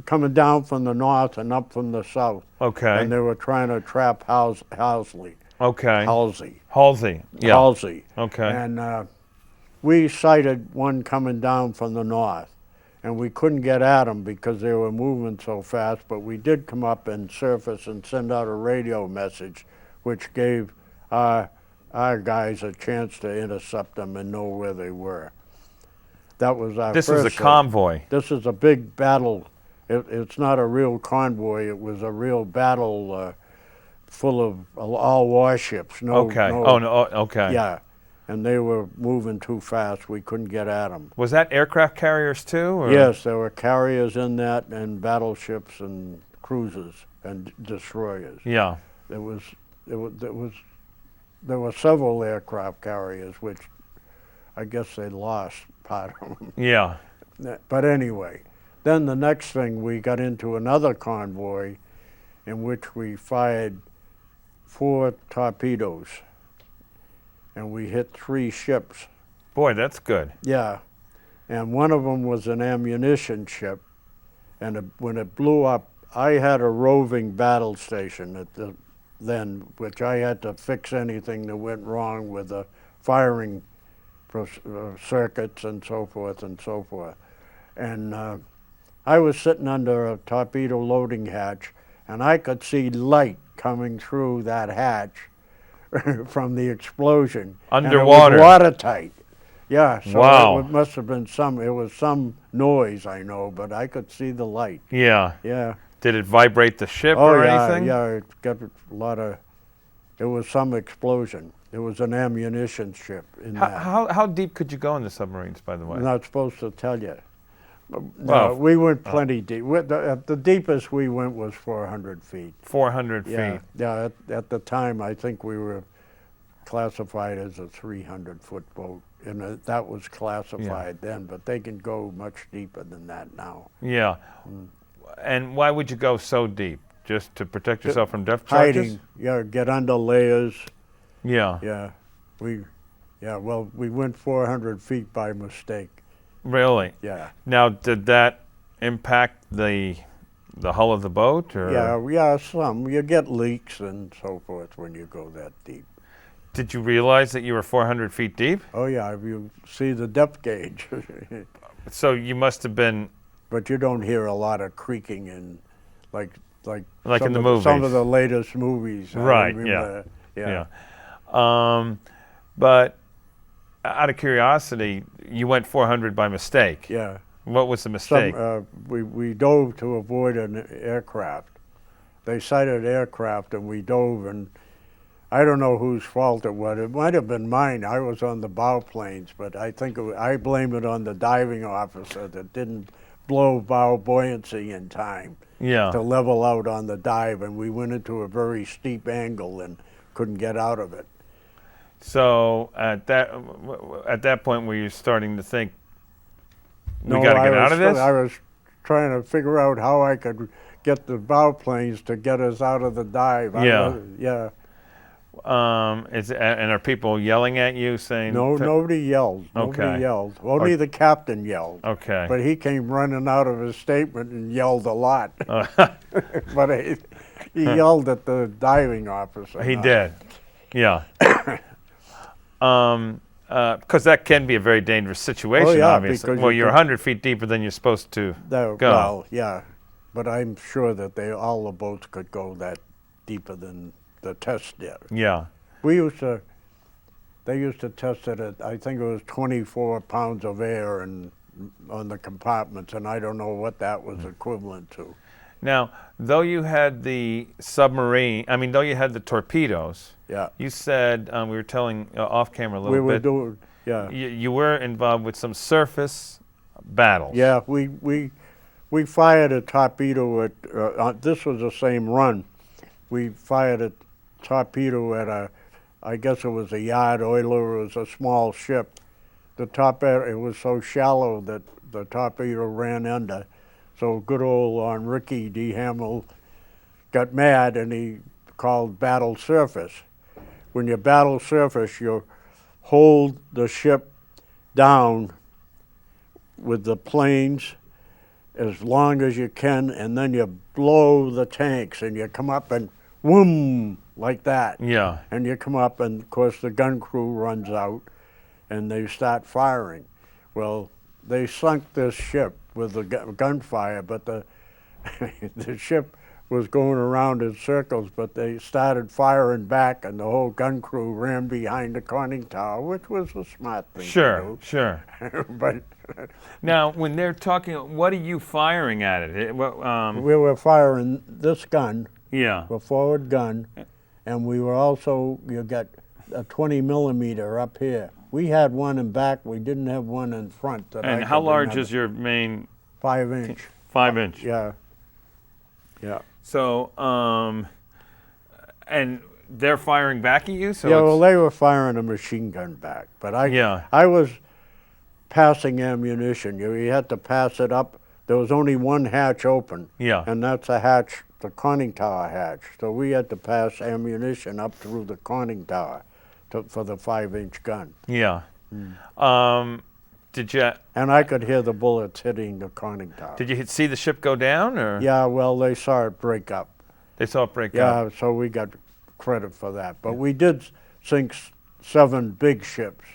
the north and up from the south. Okay. And they were trying to trap Halsey. Okay. Halsey. Halsey. Yeah. Halsey. Okay. And we sighted one coming down from the north, and we couldn't get at them because they were moving so fast, but we did come up and surface and send out a radio message, which gave our guys a chance to intercept them and know where they were. That was our This first was a thing. convoy. This is a big battle. It's not a real convoy. It was a real battle full of all warships. Okay. No, Oh, no. Okay. Yeah. and they were moving too fast. We couldn't get at them. Was that aircraft carriers too? Or? Yes, there were carriers in that, and battleships and cruisers and destroyers. Yeah. There were several aircraft carriers, which I guess they lost part of them. Yeah. But anyway, then the next thing, we got into another convoy in which we fired 4 torpedoes, and we hit 3 ships. Boy, that's good. Yeah, and one of them was an ammunition ship, and when it blew up, I had a roving battle station then, which I had to fix anything that went wrong with the firing circuits and so forth and so forth. And I was sitting under a torpedo loading hatch, and I could see light coming through that hatch from the explosion. Underwater. And it was watertight. Yeah, so wow. It must have been it was some noise, I know, but I could see the light. Yeah. Yeah. Did it vibrate the ship Oh, or yeah, anything? yeah, it got a lot of, it was some explosion. It was an ammunition ship in that. How deep could you go in the submarines, by the way? I'm not supposed to tell you. No, Well, we went plenty deep. The deepest we went was 400 feet. 400 Yeah, feet. yeah. At the time, I think we were classified as a 300-foot boat, and that was classified then. But they can go much deeper than that now. Yeah. And why would you go so deep? Just to protect yourself from depth charges? Hiding. Yeah, get under layers. Yeah. Yeah, well, we went 400 feet by mistake. Really? Yeah. Now, did that impact the hull of the boat? Or? Yeah, some. You get leaks and so forth when you go that deep. Did you realize that you were 400 feet deep? Oh yeah, you see the depth gauge. So you must have been... But you don't hear a lot of creaking in, like in the movies. Some of the latest movies. Right, yeah. But out of curiosity, you went 400 by mistake. Yeah. What was the mistake? We dove to avoid an aircraft. They sighted aircraft and we dove, and I don't know whose fault it was. It might have been mine. I was on the bow planes, but I think I blame it on the diving officer that didn't blow bow buoyancy in time to level out on the dive, and we went into a very steep angle and couldn't get out of it. So at that point, were you starting to think, we got to get out of this? I was trying to figure out how I could get the bow planes to get us out of the dive. Yeah. And are people yelling at you saying? No, nobody yelled. Okay. Nobody yelled. Only the captain yelled. Okay. But he came running out of his statement and yelled a lot. But he yelled at the diving officer. He did. Yeah. Because that can be a very dangerous situation, Oh, yeah, obviously. because Well, you're 100 feet deeper than you're supposed to go. Well, yeah. But I'm sure that all the boats could go that deeper than the test did. Yeah. They used to test it at, I think it was 24 pounds of air on the compartments, and I don't know what that was equivalent to. Now, though you had the though you had the torpedoes, Yeah. you said, we were telling off camera a little bit. We were doing, yeah. You were involved with some surface battles. Yeah, we fired a torpedo at, this was the same run. We fired a torpedo at I guess it was a yard oiler. It was a small ship. It was so shallow that the torpedo ran under. So good old Ricky D. Hamill got mad and he called battle surface. When you battle surface, you hold the ship down with the planes as long as you can, and then you blow the tanks and you come up and whoom, like that. Yeah. And you come up, and of course the gun crew runs out and they start firing. Well, they sunk this ship with the gunfire, but the ship was going around in circles, but they started firing back, and the whole gun crew ran behind the conning tower, which was a smart thing to do. Sure. But Now, when they're talking, what are you firing at it? we were firing this gun, Yeah. a forward gun, and we were also, you got a 20 millimeter up here. We had one in back. We didn't have one in front. And how large is your main? 5-inch. 5-inch. Yeah. Yeah. So, and they're firing back at you. So Yeah. Well, they were firing a machine gun back, but I was passing ammunition. You had to pass it up. There was only one hatch open. Yeah. And that's a hatch, the conning tower hatch. So we had to pass ammunition up through the conning tower for the 5-inch gun. Yeah. Did you? And I could hear the bullets hitting the conning tower. Did you see the ship go down, or? Yeah, well, they saw it break up. They saw it break up. Yeah, so we got credit for that. But we did sink 7 big ships.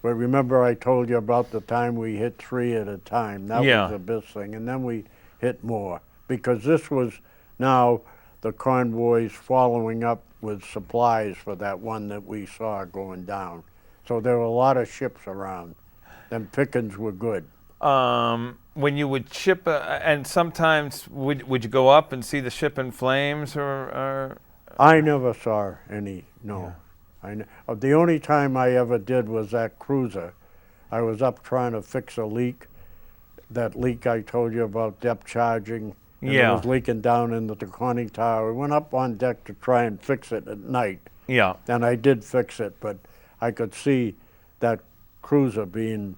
But remember I told you about the time we hit 3 at a time. That was the best thing. And then we hit more. Because this was now the convoys following up with supplies for that one that we saw going down. So there were a lot of ships around. And pickings were good. When you would ship, and sometimes would you go up and see the ship in flames, or? I never saw any, no. Yeah. The only time I ever did was that cruiser. I was up trying to fix a leak. That leak I told you about, depth charging. And it was leaking down into the conning tower. We went up on deck to try and fix it at night. Yeah. And I did fix it, but I could see that cruiser being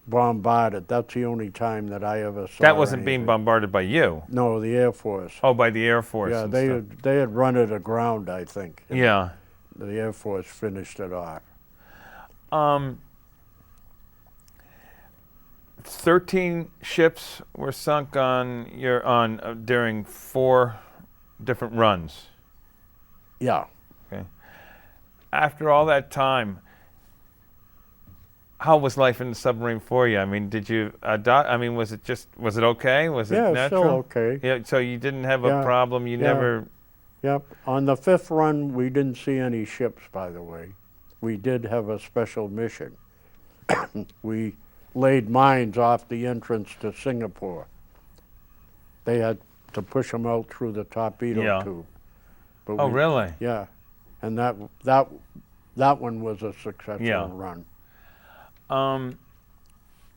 bombarded. That's the only time that I ever saw That wasn't anything. being bombarded by you? No, the Air Force. Oh, by the Air Force. Yeah, and they had run it aground, I think. Yeah. The Air Force finished it off. 13 ships were sunk during 4 different runs. Yeah. Okay. After all that time, how was life in the submarine for you? I mean, did you was it okay? Was it Yeah, natural? still okay. Yeah, so you didn't have a problem? You never... Yep. On the 5th run, we didn't see any ships, by the way. We did have a special mission. We laid mines off the entrance to Singapore. They had to push them out through the torpedo tube. But really? Yeah. And that one was a successful run.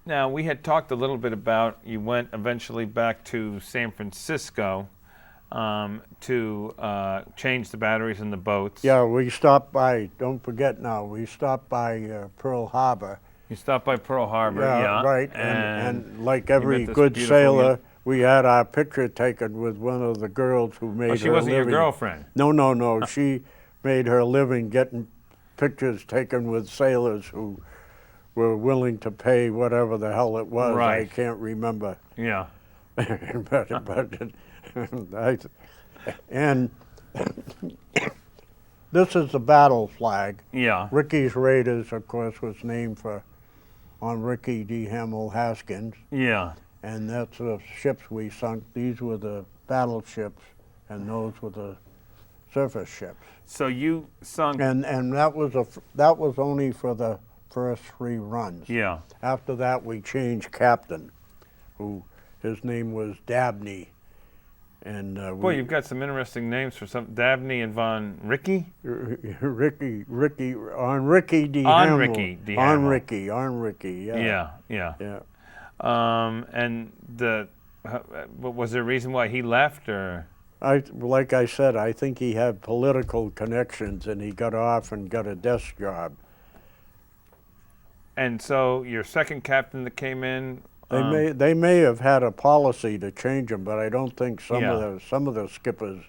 Now, we had talked a little bit about you went eventually back to San Francisco to change the batteries in the boats. Yeah, we stopped by, don't forget now, we stopped by Pearl Harbor. You stopped by Pearl Harbor, yeah. Right, and like every good sailor, we had our picture taken with one of the girls who made her living. She wasn't your girlfriend? No. She made her living getting pictures taken with sailors who were willing to pay whatever the hell it was. Right. I can't remember. Yeah. And this is the battle flag. Yeah. Ricky's Raiders, of course, was named on Ricky D. Hamill Haskins. Yeah. And that's the ships we sunk. These were the battleships, and those were the surface ships. So you sunk. And that was only for the first 3 runs. Yeah. After that, we changed captain, his name was Dabney. And boy, you've got some interesting names for some. Dabney and Von Ricky? Ricky D. Hamill. On Ricky, yeah. Yeah. And was there a reason why he left, or? Like I said, I think he had political connections, and he got off and got a desk job. And so your second captain that came in. They may have had a policy to change him, but I don't think some of the skippers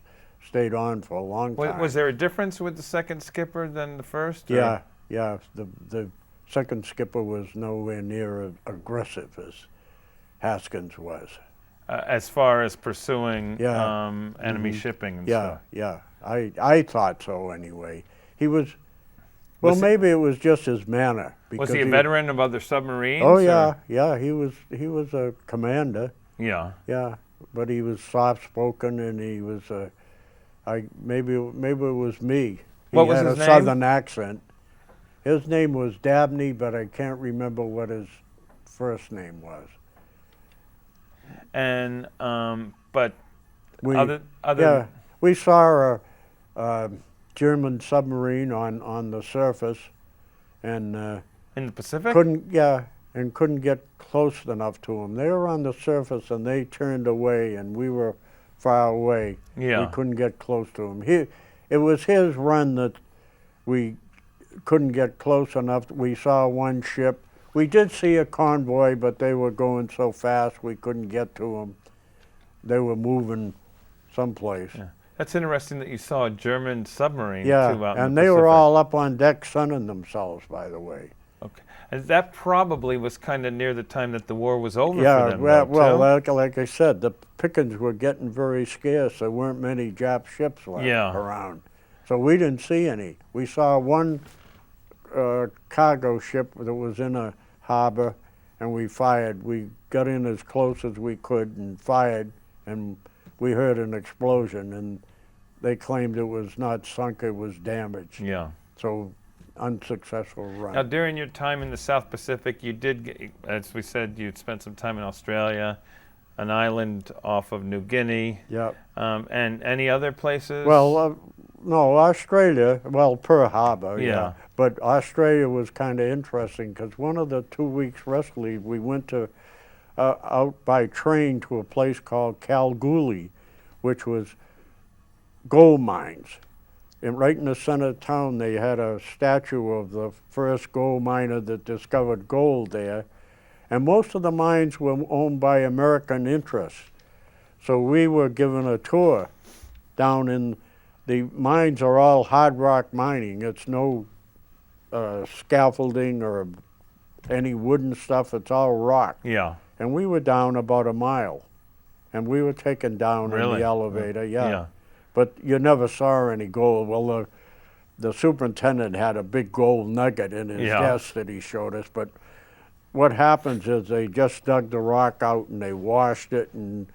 stayed on for a long time. Was there a difference with the second skipper than the first? Or? Yeah. The second skipper was nowhere near as aggressive as Haskins was. As far as pursuing enemy shipping and stuff. Yeah. I thought so anyway. He was. Well, maybe it was just his manner. Was he a veteran of other submarines? Oh yeah, He was a commander. Yeah. Yeah, but he was soft-spoken, and he was maybe it was me. He had a southern accent. His name was Dabney, but I can't remember what his first name was. And but we saw a German submarine on the surface, and In the Pacific? couldn't get close enough to them. They were on the surface and they turned away, and we were far away. Yeah. We couldn't get close to him. It was his run that we couldn't get close enough. We saw one ship. We did see a convoy, but they were going so fast we couldn't get to them. They were moving someplace. Yeah. That's interesting that you saw a German submarine Yeah, too out in and the they Pacific. were all up on deck sunning themselves, by the way. Okay. And that probably was kind of near the time that the war was over Yeah, for them, well, too? like I said, the pickings were getting very scarce. There weren't many Jap ships left around. So we didn't see any. We saw one cargo ship that was in a harbor, and we fired. We got in as close as we could and fired, and we heard an explosion, and they claimed it was not sunk, it was damaged. Yeah. So unsuccessful run. Now, during your time in the South Pacific, you did, as we said, you'd spent some time in Australia, an island off of New Guinea. Yep. And any other places? Well, no, Australia, well, Pearl Harbor, Yeah. But Australia was kind of interesting because one of the 2 weeks rest leave, we went to out by train to a place called Kalgoorlie, which was gold mines. And right in the center of town, they had a statue of the first gold miner that discovered gold there. And most of the mines were owned by American interests. So we were given a tour down in, the mines are all hard rock mining. It's no scaffolding or any wooden stuff, it's all rock. Yeah. And we were down about a mile. And we were taken down in Really? the elevator, Yeah. But you never saw any gold. Well, the superintendent had a big gold nugget in his desk that he showed us, but what happens is they just dug the rock out and they washed it and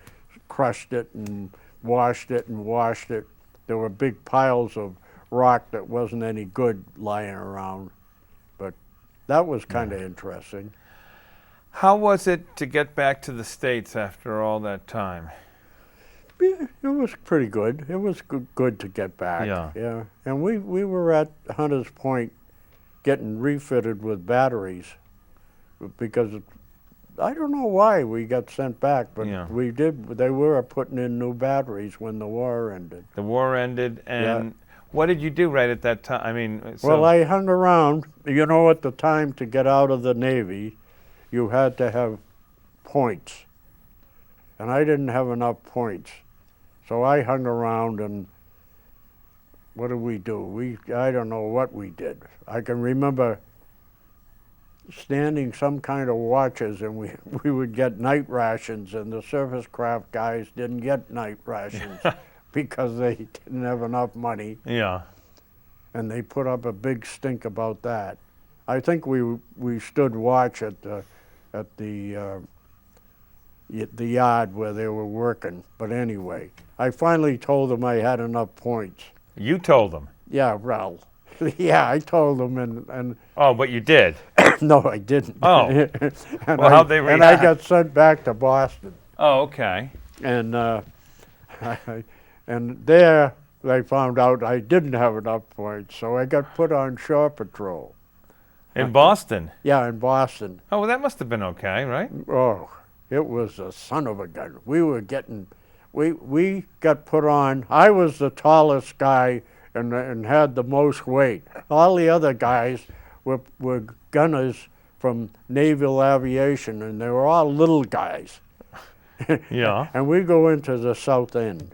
crushed it and washed it and washed it. There were big piles of rock that wasn't any good lying around, but that was kind of interesting. How was it to get back to the States after all that time? Yeah, it was pretty good. It was good to get back. Yeah. And we were at Hunters Point getting refitted with batteries because I don't know why we got sent back, but we did. They were putting in new batteries when the war ended. The war ended, and what did you do right at that time? I mean, well, I hung around. You know, at the time to get out of the Navy, you had to have points, and I didn't have enough points. So I hung around, and what did we do? I don't know what we did. I can remember standing some kind of watches, and we would get night rations, and the surface craft guys didn't get night rations because they didn't have enough money. Yeah. And they put up a big stink about that. I think we stood watch at the yard where they were working. But anyway, I finally told them I had enough points. You told them? Yeah, well, yeah, I told them, and Oh, but you did? no, I didn't. Oh. And Well, how'd they react? And I got sent back to Boston. Oh, okay. And and there they found out I didn't have enough points, so I got put on shore patrol. In Boston? Yeah, in Boston. Oh, well, that must have been okay, right? Oh, it was a son of a gun. We were getting, we got put on. I was the tallest guy and had the most weight. All the other guys were gunners from naval aviation, and they were all little guys. Yeah. And we go into the south end,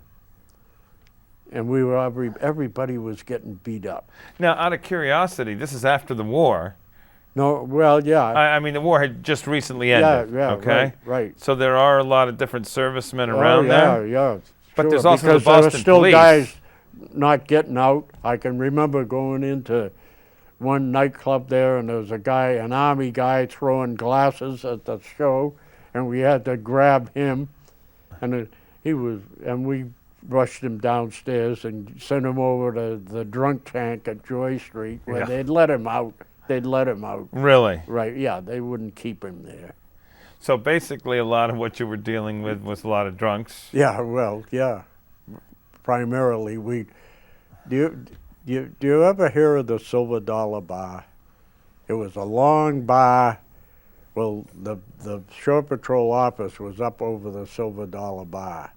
and we were everybody was getting beat up. Now, out of curiosity, this is after the war. No, well, yeah. I mean, the war had just recently ended. Yeah, okay? right. So there are a lot of different servicemen around there. Yeah. But sure, there's also the because there Boston were still police. guys not getting out. I can remember going into one nightclub there, and there was a guy, an army guy, throwing glasses at the show, and we had to grab him, and we rushed him downstairs and sent him over to the drunk tank at Joy Street, where they'd let him out. They'd let him out. Really? Right, yeah, they wouldn't keep him there. So basically, a lot of what you were dealing with was a lot of drunks. Yeah, well, yeah. Primarily, do you ever hear of the Silver Dollar Bar It was a long bar. Well, the Shore Patrol office was up over the Silver Dollar Bar.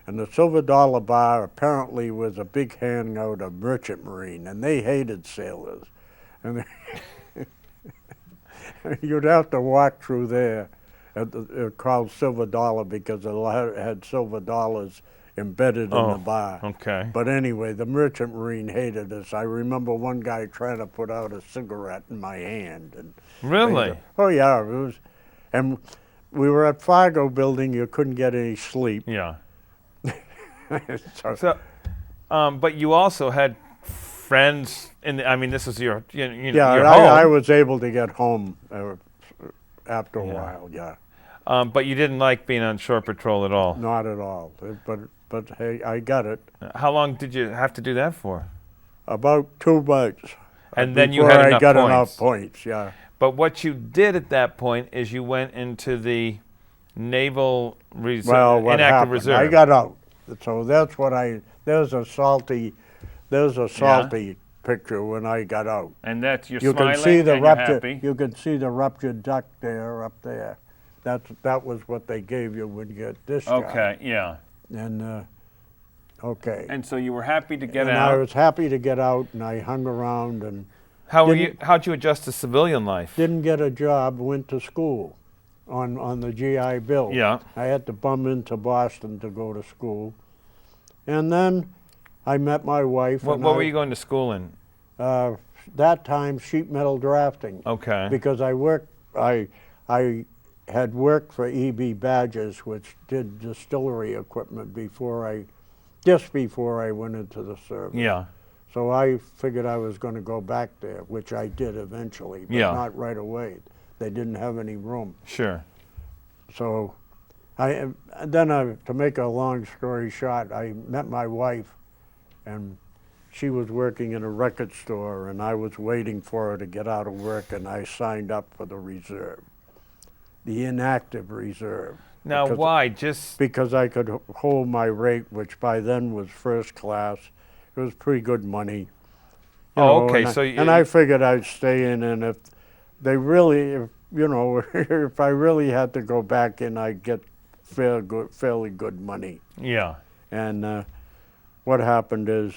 And the Silver Dollar Bar apparently was a big hangout of merchant marine, and they hated sailors. And you'd have to walk through there. It called Silver Dollar because it had silver dollars embedded in the bar. Okay. But anyway, the merchant marine hated us. I remember one guy trying to put out a cigarette in my hand. And Really? oh yeah, it was. And we were at Fargo Building. You couldn't get any sleep. Yeah. So, So, but you also had friends in I mean, this was your, yeah, your I home. was able to get home after a Yeah. while. Yeah, But you didn't like being on shore patrol at all. not at all. But hey, I got it. How long did you have to do that for? About 2 months. And then you before had I enough got points. enough points. Yeah. But what you did at that point is you went into the Naval Reserve, Well, what inactive happened? reserve. I got out. So that's what there's a salty picture when I got out. And that's you're You smiling can see the and you're ruptured. happy. You can see the ruptured duct there, up there. That was what they gave you when you get discharged. Okay, yeah. And okay. And so you were happy to get And out. I was happy to get out, and I hung around and How'd you adjust to civilian life? didn't get a job. Went to school on the GI Bill. Yeah. I had to bum into Boston to go to school, and then I met my wife. What and were you going to school in? That time, sheet metal drafting. Okay. Because I had worked for E.B. Badges, which did distillery equipment just before I went into the service. Yeah. So I figured I was going to go back there, which I did eventually, but Yeah. not right away. They didn't have any room. Sure. So to make a long story short, I met my wife, and she was working in a record store, and I was waiting for her to get out of work, and I signed up for the reserve, the inactive reserve. Now, because- why? Just Because I could hold my rate, which by then was first class. It was pretty good money. You know, okay. and So and I figured I'd stay in, and if they really, if I really had to go back in, I'd get fairly good money. yeah. And what happened is,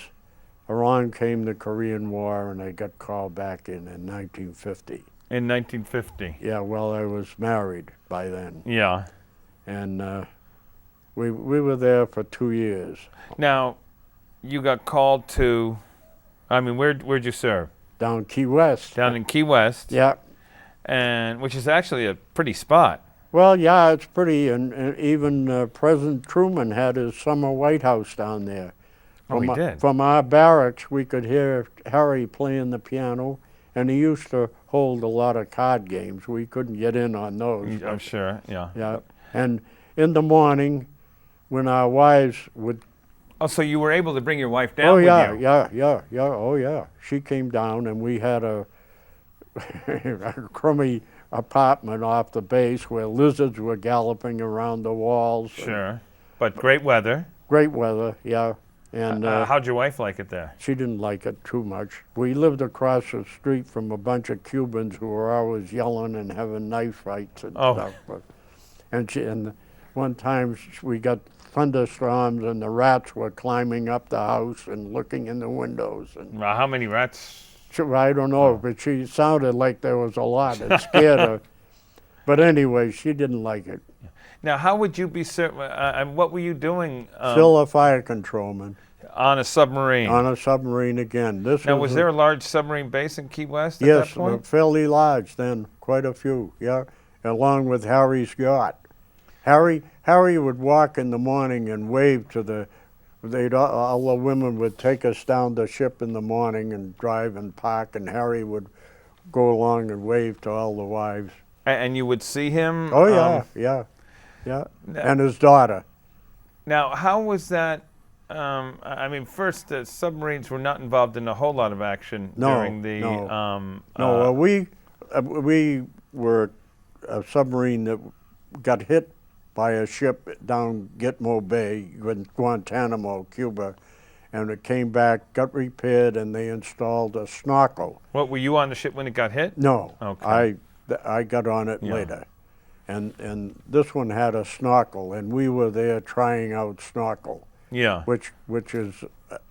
along came the Korean War, and I got called back in 1950. In 1950. Yeah, well, I was married by then, Yeah. and we were there for 2 years. Now, you got called to. I mean, where'd you serve? Down Key West. Down in Key West. Yeah. And which is actually a pretty spot. Well, yeah, it's pretty, and even President Truman had his summer White House down there. Oh, he did? From our barracks, we could hear Harry playing the piano, and he used to hold a lot of card games. We couldn't get in on those. I'm but- sure. Yeah. Yeah, and in the morning, when our wives would, Oh, so you were able to bring your wife down oh with yeah, you? yeah, oh yeah, she came down, and we had a crummy apartment off the base where lizards were galloping around the walls. and Sure. But great weather. Great weather, yeah. And How'd your wife like it there? she didn't like it too much. We lived across the street from a bunch of Cubans who were always yelling and having knife fights and Oh. stuff. And one time we got thunderstorms, and the rats were climbing up the house and looking in the windows. And Well, how many rats? I don't know, but she sounded like there was a lot. It scared her. But anyway, she didn't like it. Now, how would you be certain? What were you doing Still a fire controlman on a submarine? on a submarine again. This Now, was there a large submarine base in Key West at Yes, that point? fairly large then, quite a few, yeah, along with Harry's yacht. Harry would walk in the morning and wave to all the women would take us down the ship in the morning and drive and park, and Harry would go along and wave to all the wives. And you would see him? Oh yeah, and his daughter. Now, how was that? I mean, first, the submarines were not involved in a whole lot of action during the. No, we were a submarine that got hit by a ship down Gitmo Bay in Guantanamo, Cuba, and it came back, got repaired, and they installed a snorkel. What, were you on the ship when it got hit? No, Okay. I got on it Yeah. later. And this one had a snorkel, and we were there trying out snorkel, Yeah. which is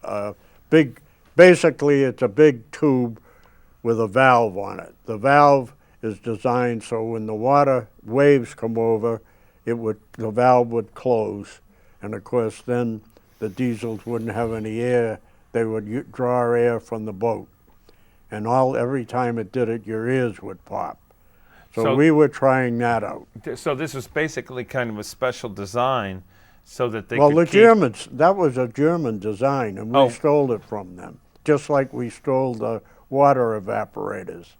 a big, basically it's a big tube with a valve on it. The valve is designed so when the water waves come over, the valve would close, and of course then the diesels wouldn't have any air. They would draw air from the boat, and every time it did it, your ears would pop. So we were trying that out. So this was basically kind of a special design so that they Well, could the keep... Germans, that was a German design, and we Oh. stole it from them, just like we stole the water evaporators,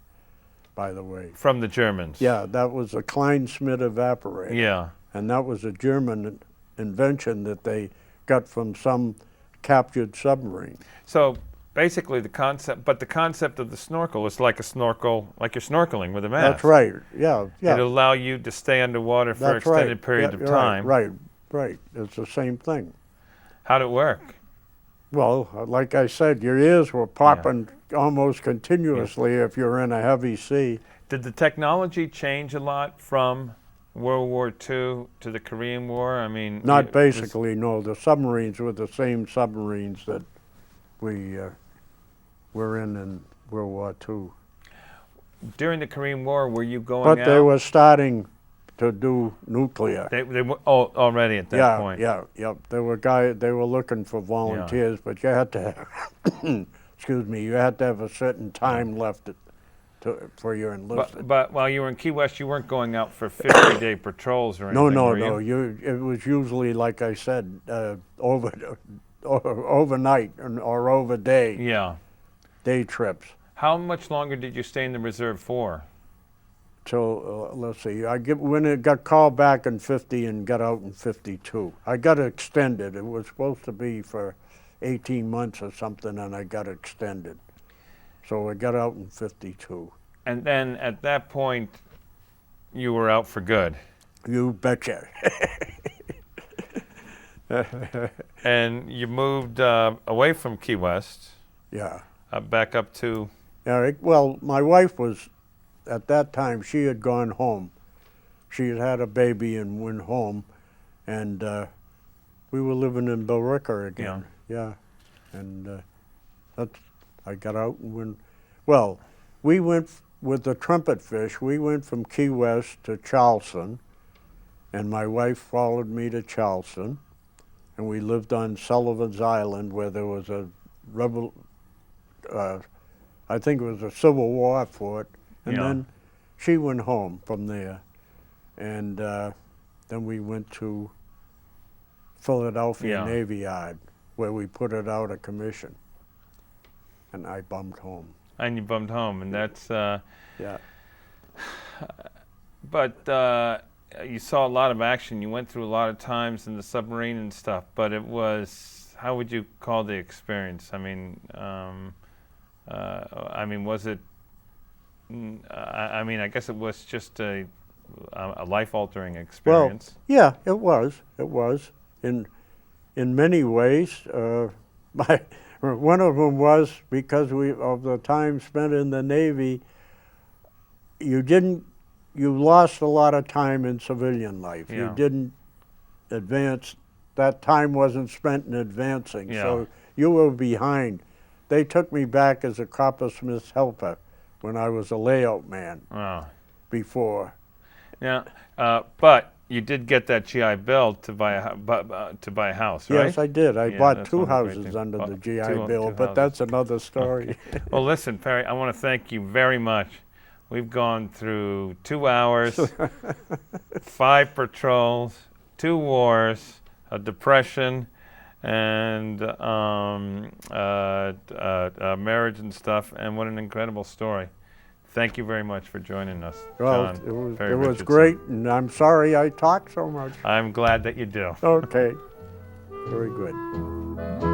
by the way. From the Germans? Yeah, that was a Klein-Schmidt evaporator. Yeah. And that was a German invention that they got from some captured submarine. So basically the concept of the snorkel is like a snorkel, like you're snorkeling with a mask. That's right, yeah, yeah. It'll allow you to stay underwater for That's extended right. period Yeah, of time. Right. It's the same thing. How'd it work? Well, like I said, your ears were popping almost continuously if you're in a heavy sea. Did the technology change a lot from World War II to the Korean War? I mean, Not basically, no. The submarines were the same submarines that we were in World War II. During the Korean War, were you going But out? they were starting to do nuclear. They were already at that point. Yeah. They were looking for volunteers, but you had to have, excuse me, you had to have a certain time left for your enlisted. But while you were in Key West, you weren't going out for 50-day patrols or anything, No. were you? It was usually, like I said, overnight or over day. Yeah. Day trips. How much longer did you stay in the reserve for? Till, let's see, when it got called back in 50 and got out in 52. I got extended. It was supposed to be for 18 months or something, and I got extended. So I got out in 52. And then at that point, you were out for good. You betcha. And you moved away from Key West, Yeah. back up to... Eric, well, my wife was, at that time, she had gone home. She had had a baby and went home, and we were living in Billerica again. Yeah. And I got out and went, well, we went with the Trumpetfish. We went from Key West to Charleston, and my wife followed me to Charleston, and we lived on Sullivan's Island where there was a I think it was a Civil War fort, and then she went home from there, and then we went to Philadelphia Navy Yard, where we put it out of commission, and I bummed home. And you bummed home, and that's... Yeah. But you saw a lot of action. You went through a lot of times in the submarine and stuff, but it was... How would you call the experience? I mean, was it... I guess it was just a life-altering experience. Well, yeah, it was. It was in many ways. One of them was because of the time spent in the Navy. You lost a lot of time in civilian life. Yeah. You didn't advance. That time wasn't spent in advancing, so you were behind. They took me back as a coppersmith's helper when I was a layout man before. Yeah, but you did get that GI Bill to buy a house, right? Yes, I did. I bought 2 houses under the GI Bill, but that's another story. Okay. Well, listen, Perry, I want to thank you very much. We've gone through 2 hours, 5 patrols, 2 wars, a depression, and marriage and stuff, and what an incredible story. Thank you very much for joining us, Well, John. it was great, and I'm sorry I talked so much. I'm glad that you do. Okay, very good.